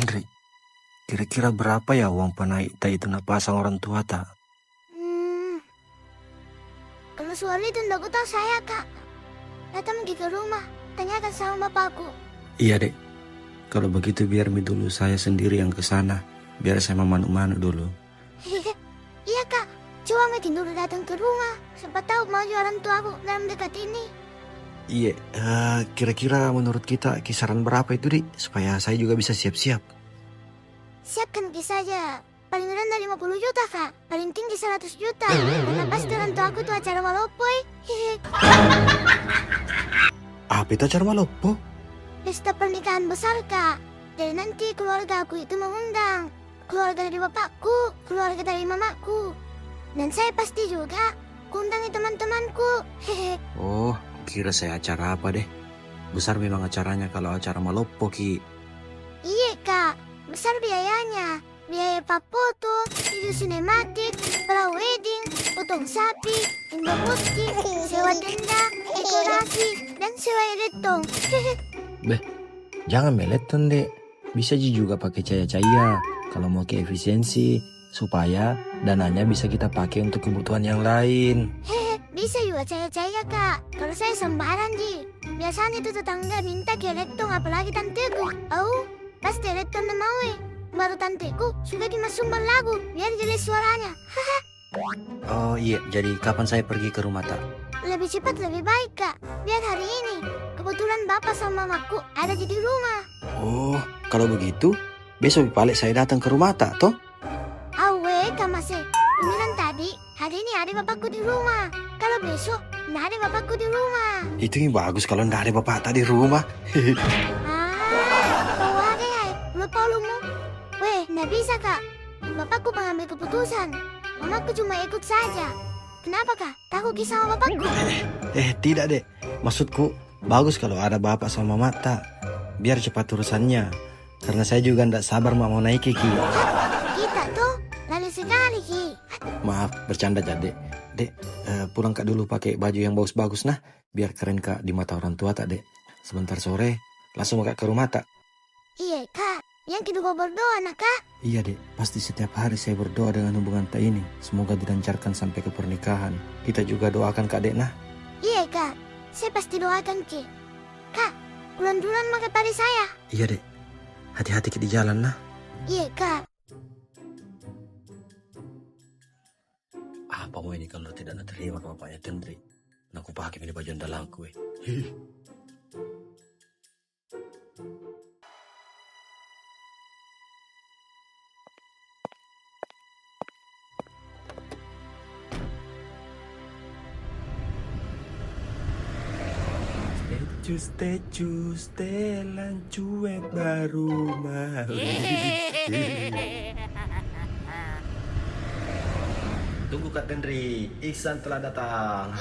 Tendri, kira-kira berapa ya uang panai ta itu na pasang orang tua ta? Kalau soal itu nggak aku tahu saya kak. Datang pergi ke rumah, tanyakan sama bapakku. Iya dek, kalau begitu biar mi dulu saya sendiri yang ke sana, biar saya memanu-manu dulu. Iya kak, coba makin dulu datang ke rumah. Siapa tahu mau orang tua aku dalam dekat ini. Iya, kira-kira menurut kita kisaran berapa itu dik, supaya saya juga bisa siap-siap. Siapkan saja. Paling rendah 50 juta kak, paling tinggi 100 juta. Karena pasti orang tua aku tuh acara malopoi. Apa itu acara malopo? Pesta pernikahan besar kak. Jadi nanti keluarga aku itu mengundang. Keluarga dari bapakku, keluarga dari mamaku. Dan saya pasti juga kundangi teman-temanku. Oh, kira saya acara apa deh? Besar memang acaranya kalau acara malopo ki. Iya kak, besar biayanya. Biaya papoto, video sinematik, pra-wedding, potong sapi, indomuski, sewa tenda, dekorasi, dan sewa eletong. Beh, jangan meleton dek. Bisa juga pakai cahaya-cahaya kalau mau ke efisiensi, supaya dananya bisa kita pakai untuk kebutuhan yang lain. Bisa juga cahaya-cahaya kak. Kalau saya sembarang ji. Biasanya itu tetangga minta ke eletong apalagi tanteku. Oh, pasti eletong na mau baru tanteku sudah dimasukkan lagu biar jelas suaranya. Oh iya, jadi kapan saya pergi ke rumah tak? Lebih cepat lebih baik kak. Biar hari ini kebetulan bapak sama mamaku ada di rumah. Oh, kalau begitu besok balik saya datang ke rumah tak toh? Awe kamase. Beneran tadi hari ini ada bapakku di rumah. Kalau besok nggak ada bapakku di rumah. Itu yang bagus kalau nggak ada bapak tak di rumah. Kau ada ya? Lupa lumu. Weh, nggak bisa kak. Bapakku mengambil keputusan. Mamaku cuma ikut saja. Kenapa kak? Takut kisah sama bapakku? Tidak dek. Maksudku bagus kalau ada bapak sama mama tak. Biar cepat urusannya. Karena saya juga nggak sabar mau naik ki. Kita tuh lalu sekali ki. Maaf, bercanda jadi. Dek, pulang kak dulu pakai baju yang bagus-bagus nah. Biar keren kak di mata orang tua tak dek. Sebentar sore langsung kak ke rumah tak. Iya kak. Yang kedua berdoa nak kak. Iya dek, pasti setiap hari saya berdoa dengan hubungan tak ini. Semoga dilancarkan sampai ke pernikahan. Kita juga doakan kak dek nah. Iya kak. Saya pasti doakan ki. Kak, bulan-bulan pakai pari saya. Iya dek, hati-hati di jalan nah. Iya kak. Apa mau ini kalau tidak nak terima ke bapaknya Tendri? Nak aku pakai ini baju andalanku. Statue, setelan cuek baru mau. Tunggu Kak Tendri, Ihsan telah datang.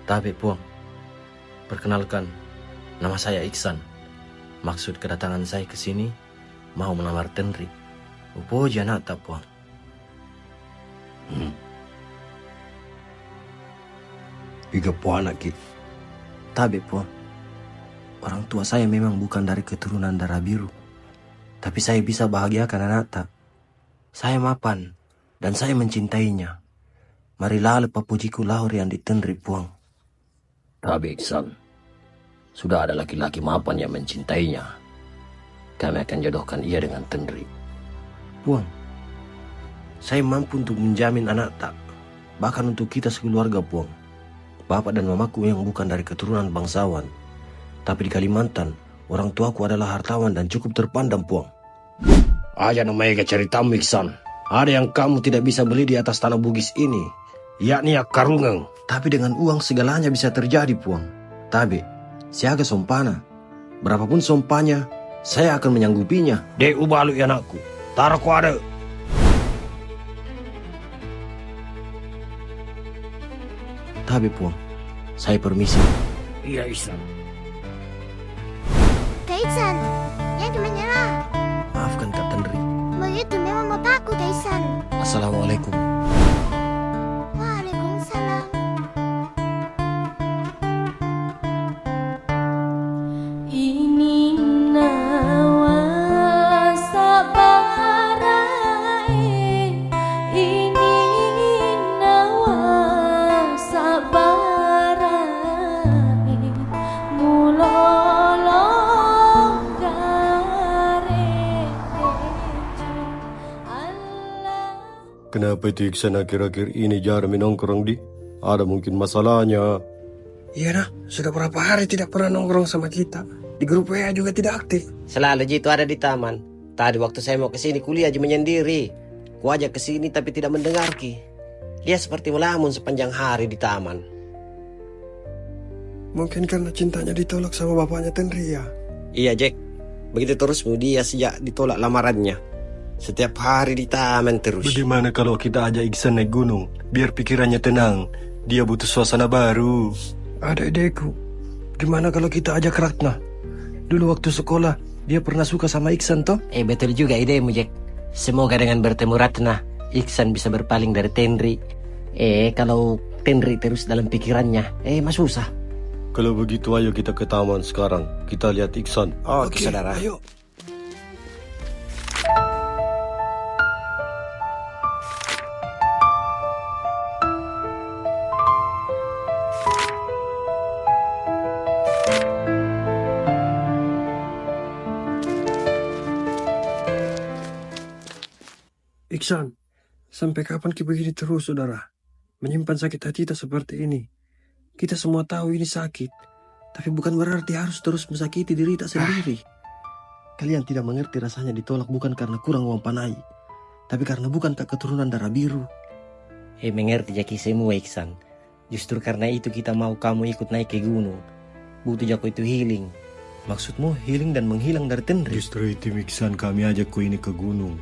Tapi Puang, perkenalkan, nama saya Ihsan. Maksud kedatangan saya ke sini mau melamar Tendri. Upo jangan tak Puang. Iga Puang lagi. Tapi Puang, orang tua saya memang bukan dari keturunan darah biru. Tapi saya bisa bahagiakan anak tak. Saya mapan dan saya mencintainya. Marilah lepas pujiku lahir yang ditendri Puang. Tapi Iksan, sudah ada laki-laki mapan yang mencintainya. Kami akan jodohkan ia dengan Tendri. Puang, saya mampu untuk menjamin anak tak. Bahkan untuk kita sekeluarga Puang. Bapak dan mamaku yang bukan dari keturunan bangsawan. Tapi di Kalimantan, orang tuaku adalah hartawan dan cukup terpandang Puang. Aja namanya ceritamu Iksan. Ada yang kamu tidak bisa beli di atas tanah Bugis ini. Yakni Akarungeng. Tapi dengan uang segalanya bisa terjadi Puang. Tapi, siaga sompana. Berapapun sompanya, saya akan menyanggupinya. Dek ubalu ya anakku. Taruh ku ada. Tapi Puang, saya permisi. Iya Ihsan. Kak Iksan, jangan menyerah. Maafkan Kak Tendri. Begitu memang bapakku Kak Iksan. Assalamualaikum. Kenapa itu Iksan akhir-akhir ini jarang nongkrong di? Ada mungkin masalahnya. Iya nah, sudah berapa hari tidak pernah nongkrong sama kita. Di grup WA juga tidak aktif. Selalu Ji itu ada di taman. Tadi waktu saya mau kesini kuliah Ji menyendiri. Ku ajak kesini tapi tidak mendengar Ki. Dia seperti melamun sepanjang hari di taman. Mungkin karena cintanya ditolak sama bapaknya Tenria. Iya Jack, begitu terus dia sejak ditolak lamarannya. Setiap hari di taman terus. Bagaimana kalau kita ajak Iksan naik gunung? Biar pikirannya tenang. Dia butuh suasana baru. Ada ideku. Gimana kalau kita ajak Ratna? Dulu waktu sekolah, dia pernah suka sama Iksan toh? Betul juga idemu Jack. Semoga dengan bertemu Ratna, Iksan bisa berpaling dari Tenri. Kalau Tenri terus dalam pikirannya, mah susah. Kalau begitu ayo kita ke taman sekarang. Kita lihat Iksan. Oke, saudara. Ayo. Iksan, sampai kapan kita begini terus, saudara? Menyimpan sakit hati kita seperti ini. Kita semua tahu ini sakit, tapi bukan berarti harus terus mesakiti diri kita sendiri. Kalian tidak mengerti rasanya ditolak bukan karena kurang mempanai, tapi karena bukan tak keturunan darah biru. Mengerti Jaki semua Iksan. Justru karena itu kita mau kamu ikut naik ke gunung. Butuh Jako itu healing. Maksudmu healing dan menghilang dari Tenri? Justru itu Iksan kami ajak ku ini ke gunung.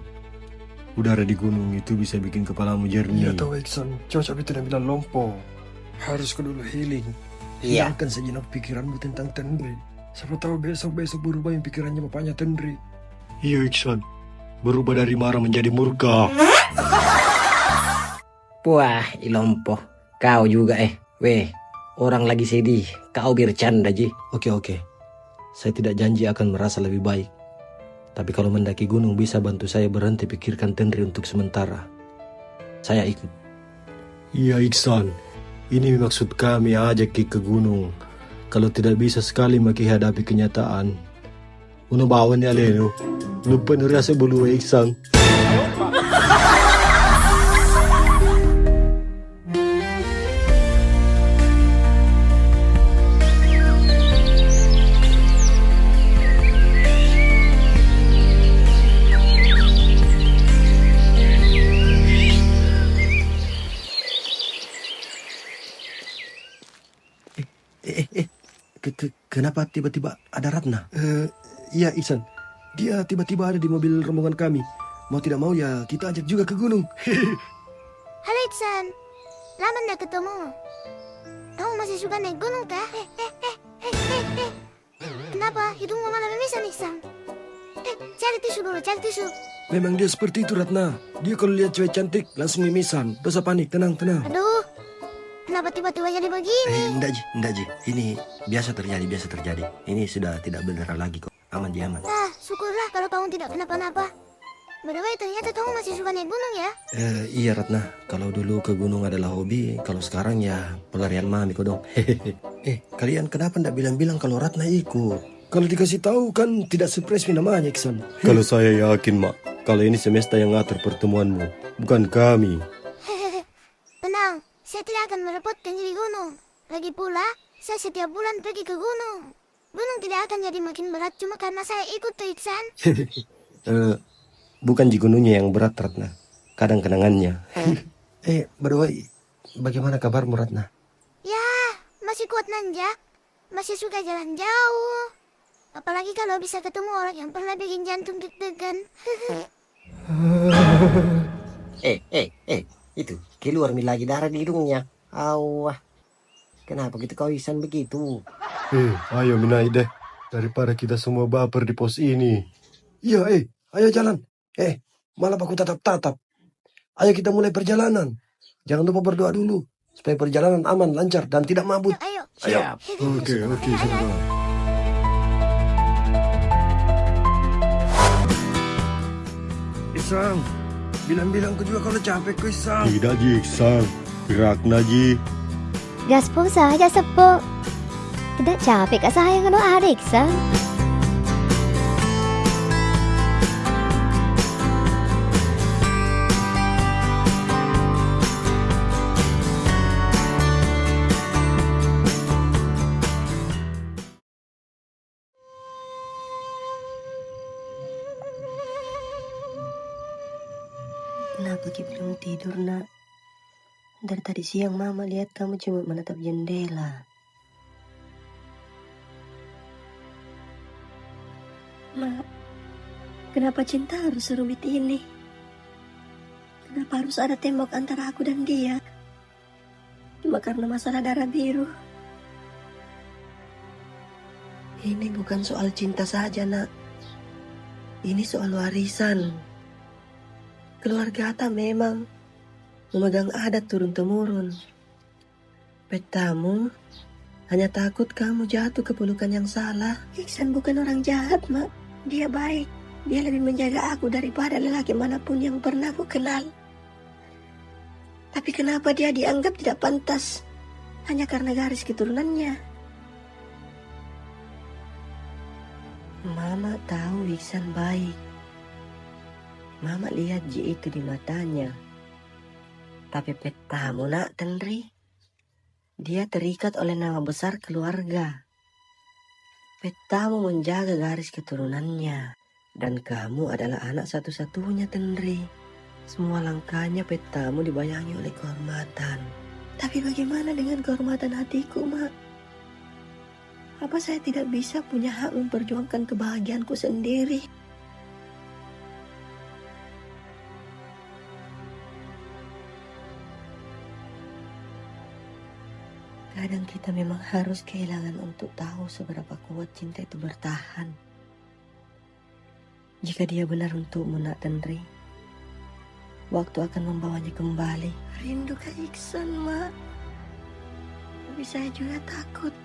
Udara di gunung itu bisa bikin kepalamu jernih. Iya tahu Iksan, cocok itu tidak bilang lompo. Harus ke dulu healing. Iya. Hilangkan sejenak pikiranmu tentang Tenri. Siapa tahu besok-besok berubah yang pikirannya bapaknya Tenri. Iya Iksan, berubah dari marah menjadi murka. Wah, Ilompo. Kau juga Weh, orang lagi sedih. Kau bercanda Ji. Oke. Saya tidak janji akan merasa lebih baik. Tapi kalau mendaki gunung bisa bantu saya berhenti pikirkan Tenri untuk sementara. Saya ikut. Iya Iksan, ini maksud kami ajak ke gunung. Kalau tidak bisa sekali maki hadapi kenyataan. Uno bawan ya Leno. Lupa ngerasa bulu Iksan. Kenapa tiba-tiba ada Ratna? Iya Iksan, dia tiba-tiba ada di mobil rombongan kami. Mau tidak mau ya kita ajak juga ke gunung. Halo Iksan, lama nggak ketemu. Kamu masih suka naik gunung kah? Kenapa hidungmu malah memisah Iksan? Cari tisu dulu, cari tisu. Memang dia seperti itu Ratna. Dia kalau lihat cewek cantik langsung mimisan. Dosa panik, tenang. Aduh, kenapa tiba-tiba jadi begini? Enggak Ji. Ini biasa terjadi. Ini sudah tidak beneran lagi kok. Aman Ji, aman. Syukurlah kalau kamu tidak kenapa-napa. By the way, ternyata kamu masih suka naik gunung ya? Iya Ratna, kalau dulu ke gunung adalah hobi, kalau sekarang ya pelarian mami kok dong. Kalian kenapa ndak bilang-bilang kalau Ratna ikut? Kalau dikasih tahu kan tidak surprise namanya Iksan. Kalau saya yakin Mak, kalau ini semesta yang ngatur pertemuanmu, bukan kami. Tenang, saya tidak akan merepotkan di gunung. Lagi pula, saya setiap bulan pergi ke gunung. Gunung tidak akan jadi makin berat cuma karena saya ikut tuh Iksan. Bukan di gunungnya yang berat Ratna, kadang kenangannya. By the way, bagaimana kabarmu Ratna? Ya, masih kuat nanjak. Masih suka jalan jauh. Apalagi kalau bisa ketemu orang yang pernah bikin jantung deg-degan. Itu keluar lagi darah di hidungnya. Awah, kenapa gitu kau Iksan begitu? Ayo Minai deh, daripada kita semua baper di pos ini. Iya ayo jalan. Malah aku tatap-tatap. Ayo kita mulai perjalanan. Jangan lupa berdoa dulu supaya perjalanan aman, lancar dan tidak mabut. Ayo. Siap. Oke, saudara. Isang, bilang-bilang ku juga kalau capek ku Isang. Tidak Ji Iksan, gerak Ji. Gaspol saja Sepo. Tidak capek kak saya kalau ada Iksan. Kenapa Ki belum tidur, nak? Dari tadi siang Mama lihat kamu cuma menatap jendela. Mak, kenapa cinta harus serumit ini? Kenapa harus ada tembok antara aku dan dia? Cuma karena masalah darah biru. Ini bukan soal cinta saja, nak. Ini soal warisan. Keluarga Atta memang memegang adat turun-temurun. Petamu hanya takut kamu jatuh ke pelukan yang salah. Iksan bukan orang jahat, Mak. Dia baik. Dia lebih menjaga aku daripada lelaki manapun yang pernah aku kenal. Tapi kenapa dia dianggap tidak pantas? Hanya karena garis keturunannya. Mama tahu Iksan baik. Mama lihat Ji itu di matanya. Tapi petamu, nak, Tenri. Dia terikat oleh nama besar keluarga. Petamu menjaga garis keturunannya. Dan kamu adalah anak satu-satunya, Tenri. Semua langkahnya petamu dibayangi oleh kehormatan. Tapi bagaimana dengan kehormatan hatiku, Mak? Apa saya tidak bisa punya hak memperjuangkan kebahagiaanku sendiri? Kadang kita memang harus kehilangan untuk tahu seberapa kuat cinta itu bertahan. Jika dia benar untukmu, nak Tenri, waktu akan membawanya kembali. Rindu ke Iksan, Mak. Tapi saya juga takut.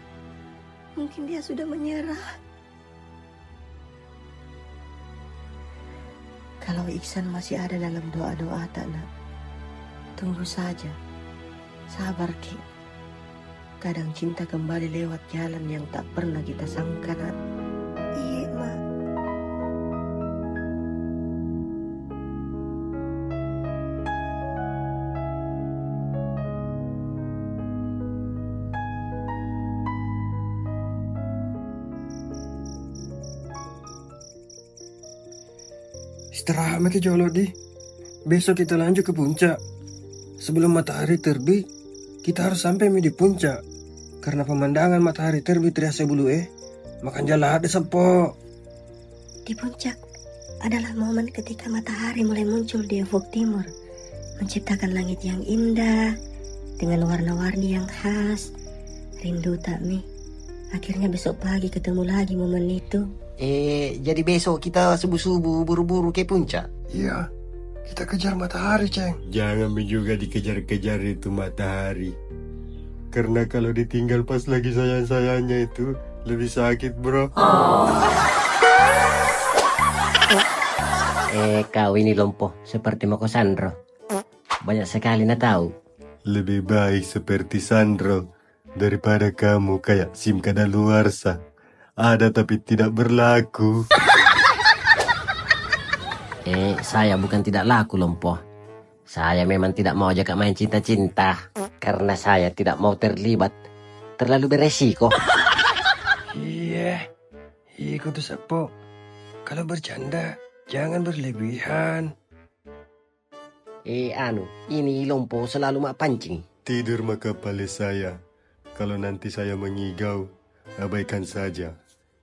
Mungkin dia sudah menyerah. Kalau Iksan masih ada dalam doa-doa tak, nak, tunggu saja. Sabar, Ki. Kadang cinta kembali lewat jalan yang tak pernah kita sangka, nak. Iya, Mak. Istirahat maki jolo di. Besok kita lanjut ke puncak. Sebelum matahari terbit, kita harus sampai di puncak. Karena pemandangan matahari terbit terasa bulu makan jalan ada sepo. Di puncak adalah momen ketika matahari mulai muncul di ufuk timur, menciptakan langit yang indah dengan warna-warni yang khas. Rindu tak, Mi? Akhirnya besok pagi ketemu lagi momen itu. Jadi besok kita subuh-subuh buru-buru ke puncak? Iya, kita kejar matahari, Ceng. Jangan juga dikejar-kejar itu matahari. Karena kalau ditinggal pas lagi sayang-sayangnya itu lebih sakit, bro. Kau ini lompoh seperti Moko Sandro. Banyak sekali nak tahu. Lebih baik seperti Sandro daripada kamu kayak SIM kadaluarsa. Ada tapi tidak berlaku. Saya bukan tidak laku, lompoh. Saya memang tidak mau ajak main cinta-cinta. Karena saya tidak mau terlibat terlalu beresiko. Iya, ikut sepo. Kalau bercanda, jangan berlebihan. Ini lompoh selalu mak pancing. Tidur maka kepala saya. Kalau nanti saya mengigau, abaikan saja.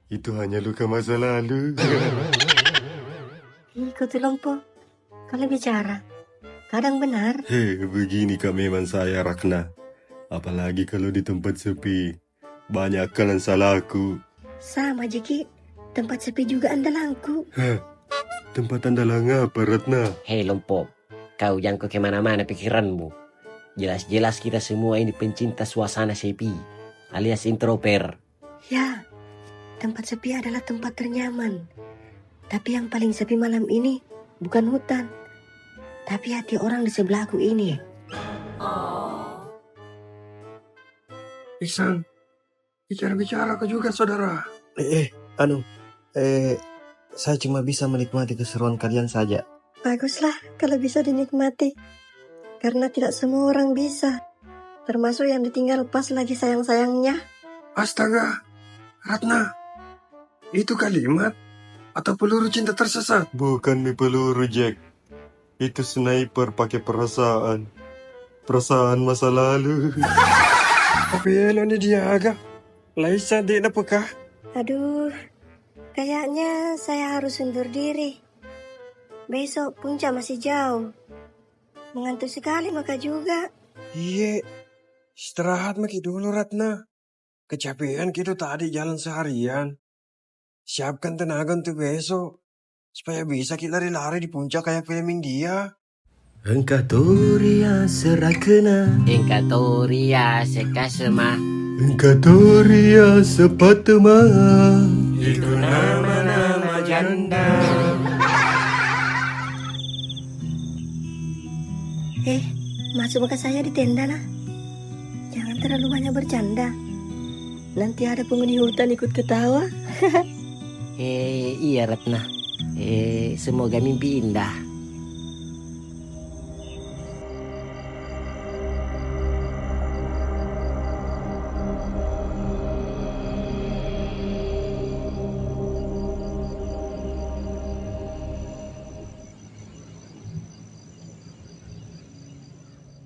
Itu hanya luka masa lalu. Ikuti Lompo. Kalau bicara, kadang benar. Begini kak memang saya, Rakna. Apalagi kalau di tempat sepi. Banyak kalan salahku. Sama, Jeki. Tempat sepi juga andalanku. Tempat andalan apa, Ratna? Hei lompoh, kau jangan kemana-mana pikiranmu. Jelas-jelas kita semua ini pencinta suasana sepi, alias introvert. Ya, tempat sepi adalah tempat ternyaman. Tapi yang paling sepi malam ini bukan hutan, tapi hati orang di sebelahku ini. Iksan, bicara-bicara kau juga, saudara. Saya cuma bisa menikmati keseruan kalian saja. Baguslah kalau bisa dinikmati. Karena tidak semua orang bisa. Termasuk yang ditinggal pas lagi sayang-sayangnya. Astaga, Ratna, itu kalimat atau peluru cinta tersesat? Bukan peluru, Jack. Itu sniper pakai perasaan. Perasaan masa lalu. Apa ya ni dia agak? Laisa dek napakah? Aduh, kayaknya saya harus undur diri. Besok puncak masih jauh. Mengantuk sekali maka juga. Iya, istirahat maki dulu Ratna. Kecapean kita tadi jalan seharian. Siapkan tenaga untuk besok. Supaya bisa kita lari-lari di puncak kayak film India. Engkatoria serakena, Engkatoria sekasema. Engkatoria sepatema. Itu nama-nama janda. Masuk muka saya di tenda lah. Jangan terlalu banyak bercanda. Nanti ada penghuni hutan ikut ketawa. Iya Ratna. Semoga mimpi indah.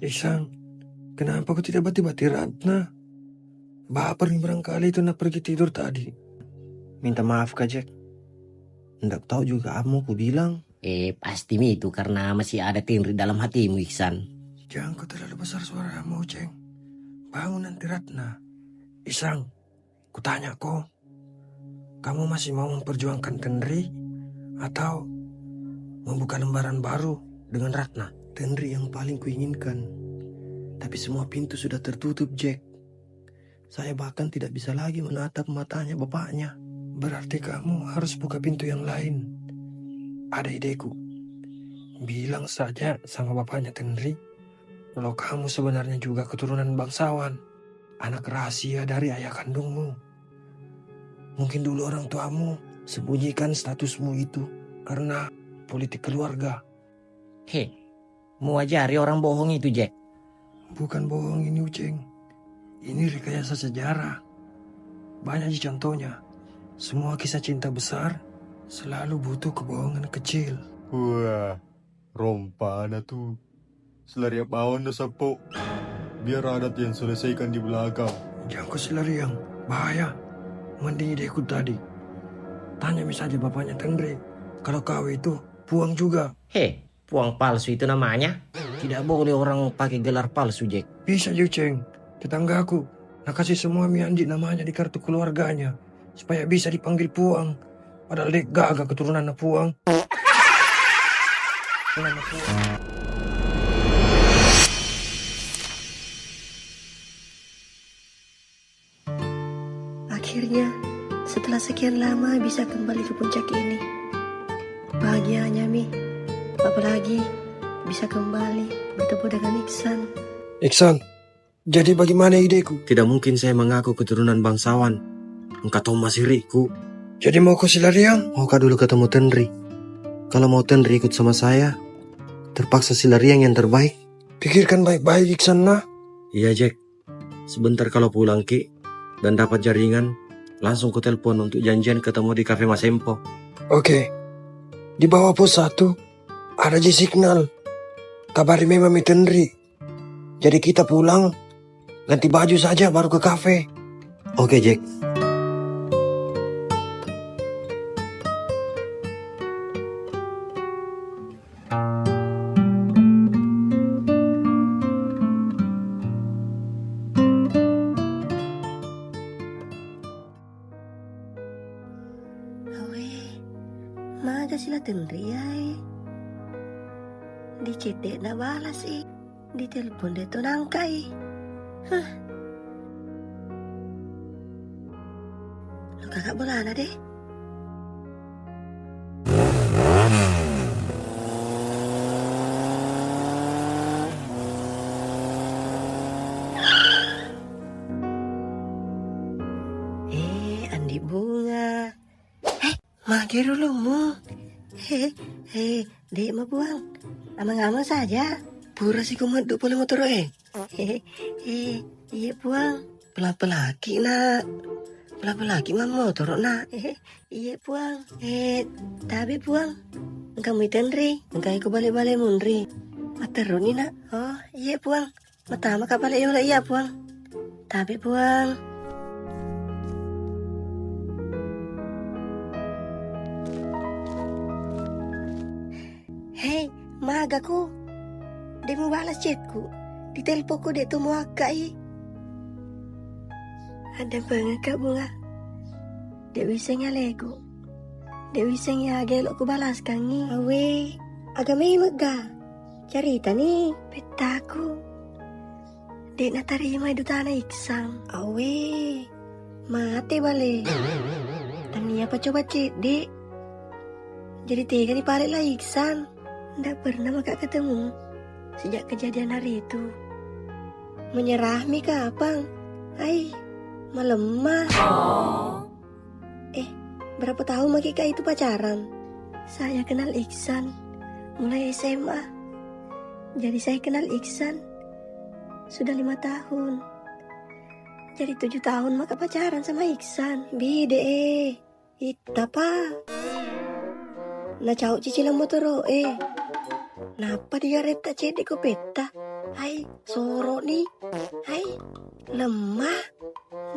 Ihsan, kenapa kau tidak bati-bati Ratna? Baper nih barangkali itu nak pergi tidur tadi. minta maaf Kak Jack. Ndak tahu juga apa mau ku bilang. Pasti itu karena masih ada Tenri dalam hatimu, Iksan. Jangan kau terlalu besar suaramu, Ceng. Bangun nanti Ratna. Isang, ku tanya kau. Kamu masih mau memperjuangkan Tenri? Atau membuka lembaran baru dengan Ratna? Tenri yang paling kuinginkan. Tapi semua pintu sudah tertutup, Jack. Saya bahkan tidak bisa lagi menatap matanya bapaknya. Berarti kamu harus buka pintu yang lain. Ada ideku. Bilang saja sama bapaknya Tenri, kalau kamu sebenarnya juga keturunan bangsawan. Anak rahasia dari ayah kandungmu. Mungkin dulu orang tuamu sembunyikan statusmu itu karena politik keluarga. Mau ajari orang bohong itu, Jack? Bukan bohong ini, Uceng. Ini rekayasa sejarah. Banyak contohnya. Semua kisah cinta besar selalu butuh kebohongan kecil. Wah, rompana tuh. Selari bawang na sapo. Biar adat yang selesaikan di belakang. Jangan kau selariang, bahaya. Mending ideku tadi. Tanya saja bapaknya Tenri. Kalau kau itu puang juga. Puang palsu itu namanya. Tidak boleh orang pakai gelar palsu, Jack. Bisa Uceng. Tetanggaku nak kasih semua Miandi namanya di kartu keluarganya. Supaya bisa dipanggil puang. Padahal dia gagah keturunan puang. Akhirnya, setelah sekian lama bisa kembali ke puncak ini. Bahagianya Mi, apalagi bisa kembali bertemu dengan Iksan. Iksan, jadi bagaimana ideku? Tidak mungkin saya mengaku keturunan bangsawan. Engkau tahu masih riku. Jadi mau kau silariang? Maukah dulu ketemu Tenri? Kalau mau Tenri ikut sama saya, terpaksa silariang yang terbaik. Pikirkan baik-baik Iksan nah. Iya Jack. Sebentar kalau pulang Ki dan dapat jaringan, langsung ku telepon untuk janjian ketemu di Cafe Mas Empo. Oke. Di bawah pos 1 ada signal. Kabari memang Tenri. Jadi kita pulang, ganti baju saja baru ke kafe. Oke Jack. Maga sila Tenri ay. Di chat na balas di telepon dito nangkay. Lo kakak bola na deh. Andi bunga. Mage dulu mu. Dek mau buang. Amang-amang saja. Pura sih kumadu boleh motor iya buang. Pelaki nak. lagi mah motor nak. Iya puang. Tapi puang. Kamu itenri, engkai ko balik-balik munri. Materu ni nak. Oh, iya puang. Matama ka balik yola iya puang. Tapi puang. Hei, magaku. Dia mau balas chatku. Di teleponku dia tuh mau akai. Ada banget kak bunga. Dia bisa ngalego. Dia bisa ngalego ku balas kangi. Awe, agak mega. Cerita nih, petaku. Dia nak terima itu tanah iksang. Awe, mati balik. Dan ni apa coba cek dek. Jadi tega nih balik lah iksan. Nggak pernah maka ketemu sejak kejadian hari itu. Menyerah mi kapang. Ai, melemah. Berapa tahun Maki Kak itu pacaran? Saya kenal Iksan mulai SMA. Jadi saya kenal Iksan sudah 5 tahun. Jadi 7 tahun maka pacaran sama Iksan. Bide ita pa. Na cau cicilan motor Napa dia reta cedek ko peta? Hai, soro nih. Hai, lemah.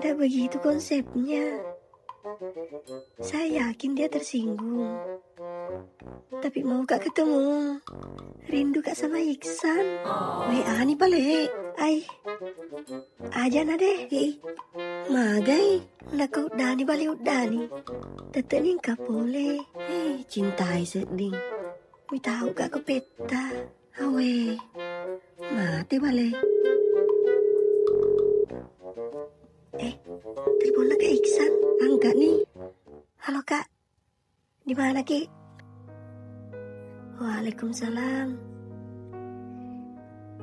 Nggak begitu konsepnya. Saya yakin dia tersinggung. Tapi mau kak ketemu. Rindu kak sama Iksan. WA nih balik. Ay, aja na deh. Magay, nak udah nih balik udah nih. Tetening kak boleh. Cintai seding. Mi tahu kak ke peta. Awe, mati balik. Telepon ke Iksan. Angkat nih. Halo kak. Di mana Ki? Waalaikumsalam.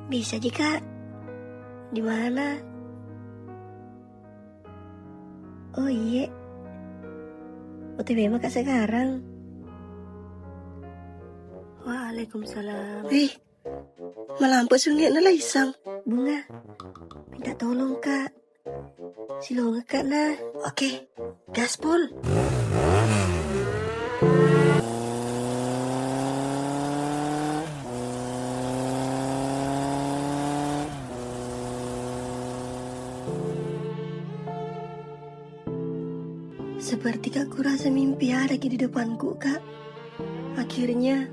Bisa jika. Di mana? Oh iya. OTW mah kak sekarang. Waalaikumsalam. Malampu sungai na laisang. Bunga. Minta tolong kak. Silonga kak na. Oke. Gaspol. Seperti kak kurasa mimpi ada di depanku kak. Akhirnya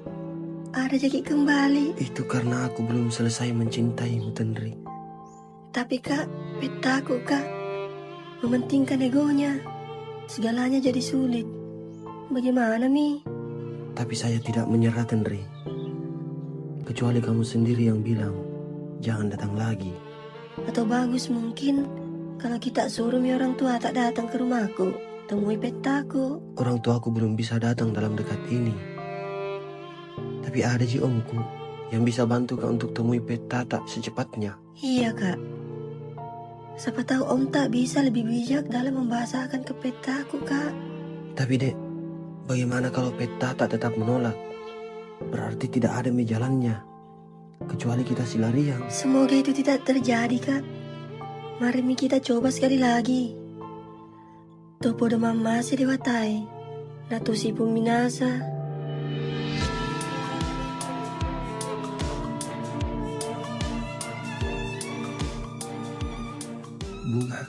ada jadi kembali. Itu karena aku belum selesai mencintaimu, Tenri. Tapi kak, petaku kak, mementingkan egonya. Segalanya jadi sulit. Bagaimana Mi? Tapi saya tidak menyerah, Tenri. Kecuali kamu sendiri yang bilang, jangan datang lagi. Atau bagus mungkin kalau kita suruh mi orang tua tak datang ke rumahku. Temui petaku. Orang tuaku belum bisa datang dalam dekat ini. Tapi ada ji omku yang bisa bantu kak untuk temui peta tak secepatnya. Iya kak. Siapa tahu om tak bisa lebih bijak dalam membahasakan ke petaku kak. Tapi dek, bagaimana kalau peta tak tetap menolak? Berarti tidak ada mi jalannya. Kecuali kita silariang. Semoga itu tidak terjadi kak. Mari mi kita coba sekali lagi. Topo de mama si dewatai. Natusi puminasa. Bunga,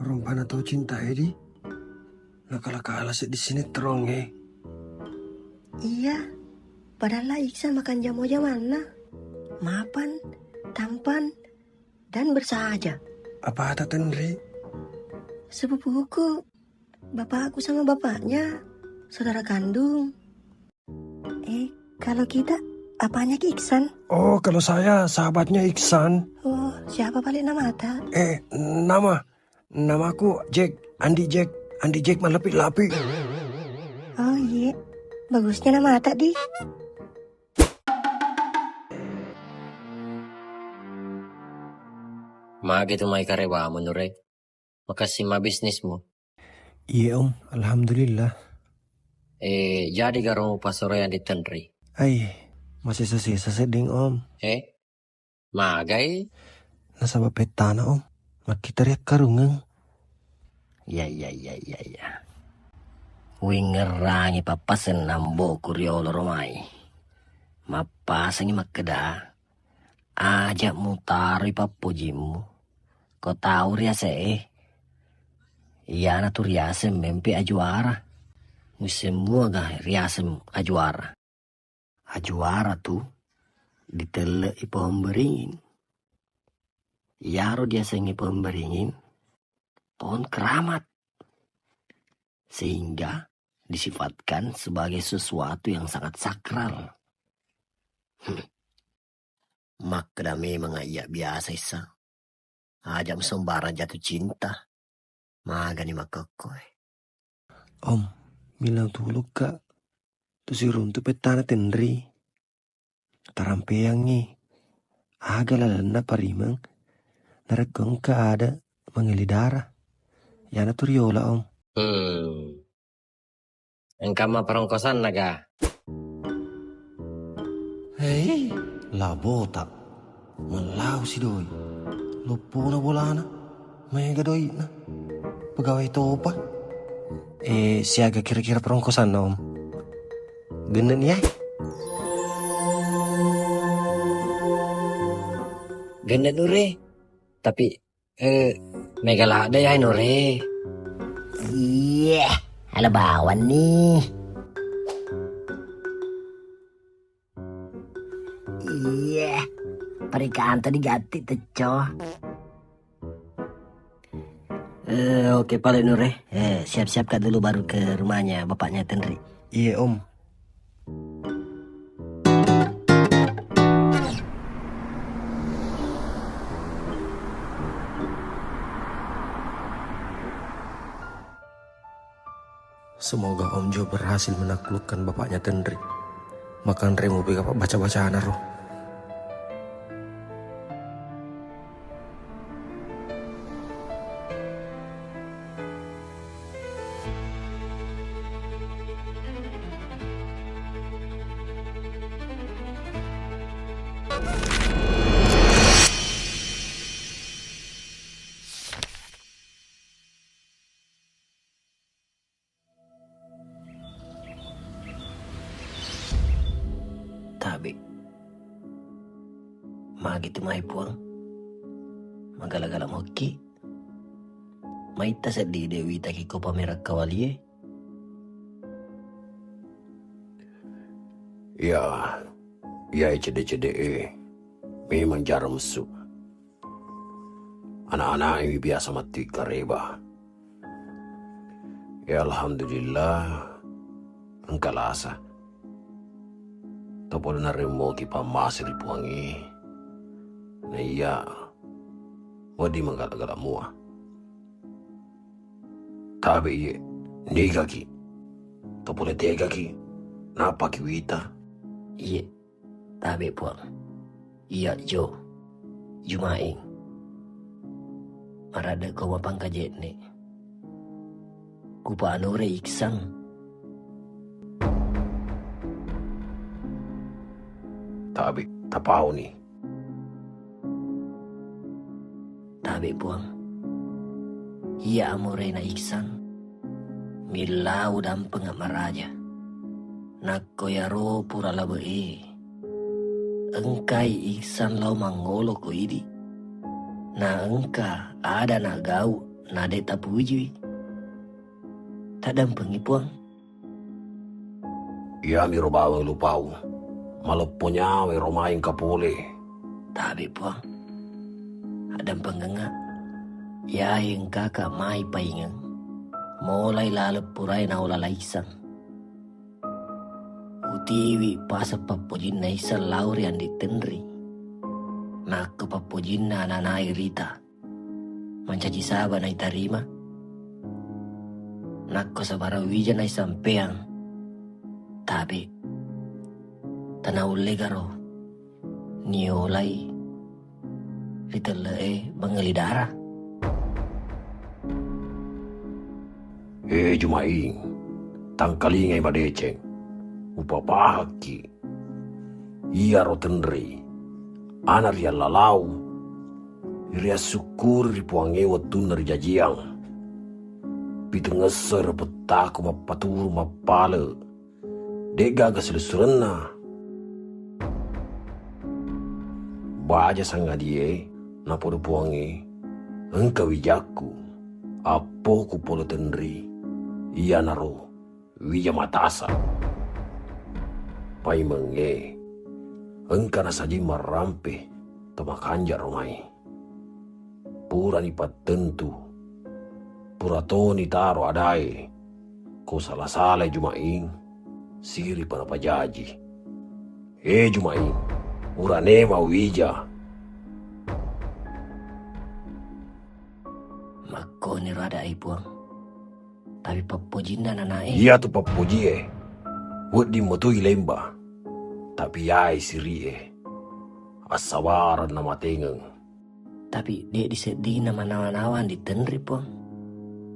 rompana tau cinta di. Nakala-kala di sini terong Iya, padahal lah Iksan makan jamu mana? Mapan, tampan, dan bersahaja. Apa ada Tenri? Sepupuku, bapakku sama bapaknya, saudara kandung. Kalau kita, apanya Ki Iksan? Oh, kalau saya sahabatnya Iksan. Oh, siapa balik nama ta? Namaku Andi Jack malapit-lapit. Oh iya, bagusnya nama ta di. Gitu may karewa mo nure. Makasih ma bisnismu. Iya om, alhamdulillah. Jadi garong pasorean di Tenri. Masih sesisa seding om. Magay. Nasabab petana om. Makita riak karungang. Ya. Wingerangi papasen nambo kuriolo romai. Mapasangi makeda. Ajak mutari papojimu. Kau tahu riase Iya na tu riasem mempe ajuara. Semua gah riasem ajuara. Ajuara tu ditele ipo pemberingin. Yaro dia sengi pemberingin. Pohon keramat. Sehingga disifatkan sebagai sesuatu yang sangat sakral. Makda memang iya biasa isa. Ajam sembarang jatuh cinta. Magani makakoy. Om, bilang tuluk kak. Tu si runtu petana tendri. Tarampeyangi. Aga lalana parimang. Naregong ka ada mengelidara. Yana tu riola om. Engkau mah perongkosan naga. Hei, labota. Melau si doi. Lupo na bolana. Mega doi na. Pegawai topa. Siaga kira-kira perongkosan om. Genen ya? Ganda nure. Tapi mega ada ya nure. Iya, halo bawan nih. Iya, perikaan tadi ganti tecoh. Oke Pak Nure. Siap-siap kak dulu baru ke rumahnya bapaknya Tendri. Iya om. Semoga Om Jo berhasil menaklukkan bapaknya Tendri. Makan remu baca-bacaan roh. Tabi. Magitu mai puang. Magala-gala moki. Maita sedih Dewi taki ko pamerak kawalie. Ya cede-cede memang jarang mesuk. Anak-anak ini biasa mati kareba. Ya alhamdulillah engkau lasa. Tapos na rin mo kipamasiri puangi. Na iya, wadi manggala-gala mo. Tabi iye, nigaki. Tapos na tegaki, napakiwita. Iya, tabi puang. Iya Jo, Jumaing. Marada ko mapangkajet ni. Kupaano re iksang. Tabi, tapaw ni. Tabi puang. Iya amore na iksang. Milau dampeng maraja. Nakoyaro pura labe. Engkai iksan lau mangolo ko idi. Na engka ada na gau na deta puji. Tadampengi puang. Iya mi robawang lupaw. Malapunya we romain kapule. Tabi puang. Adam pengenga. Ya yang kakak mai paingang. Mulai lalap purai na ulala isang. Utiwi pasa papojin na isa laurian di Tendri. Nak papojin na nanay Rita. Mancaji saba na itarima. Nak sa barawijan na isang peang. Tabi. Tanaw legaro. Niolay. Ritalae bangalidara. Jumaing, tangkalingay madeceng. Upapahaki. Iya ro Tendri. Ana ria lalau. Ria syukur ripuange watun nari jajiang. Pitu ngeser petaku mapaturu mapale. Dek gaga selusurena. Baja sanga die, napodo puangi. Engkau wijaku. Apo ku polo tenri. Iya naro. Wija matasa. Pai menge. Engkau nasaji marampe. Tomakanja romai. Pura ni patentu. Pura toni taro adai. Ko salah-salah jumaing. Siri pana pajaji. Jumaing. Urane mau wija. Mako ni rada ipuang. Tapi papojina nanae. Iya tu papoji Wad di motoi lemba. Tapi yai siri asawaran nama tengeng. Tapi dek disedih nama nawan-nawan di tenri puang.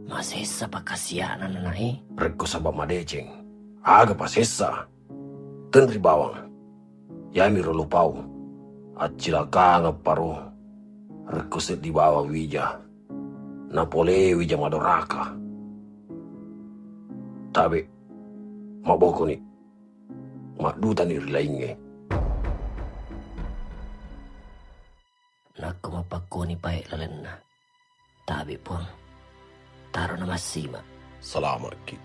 Masesa pakasianan nanae. Reko sabab madeceng. Aga pasesa. Tenri bawang. Yami rolo pau. Acilaka ngaparo. Reko set di bawah wija. Napole wija madoraka. Tabe. Maboko ni. Makduta ni rilainge. Nako mapakoni pae lalena. Tabi puang. Taro na masima. Salamat ki.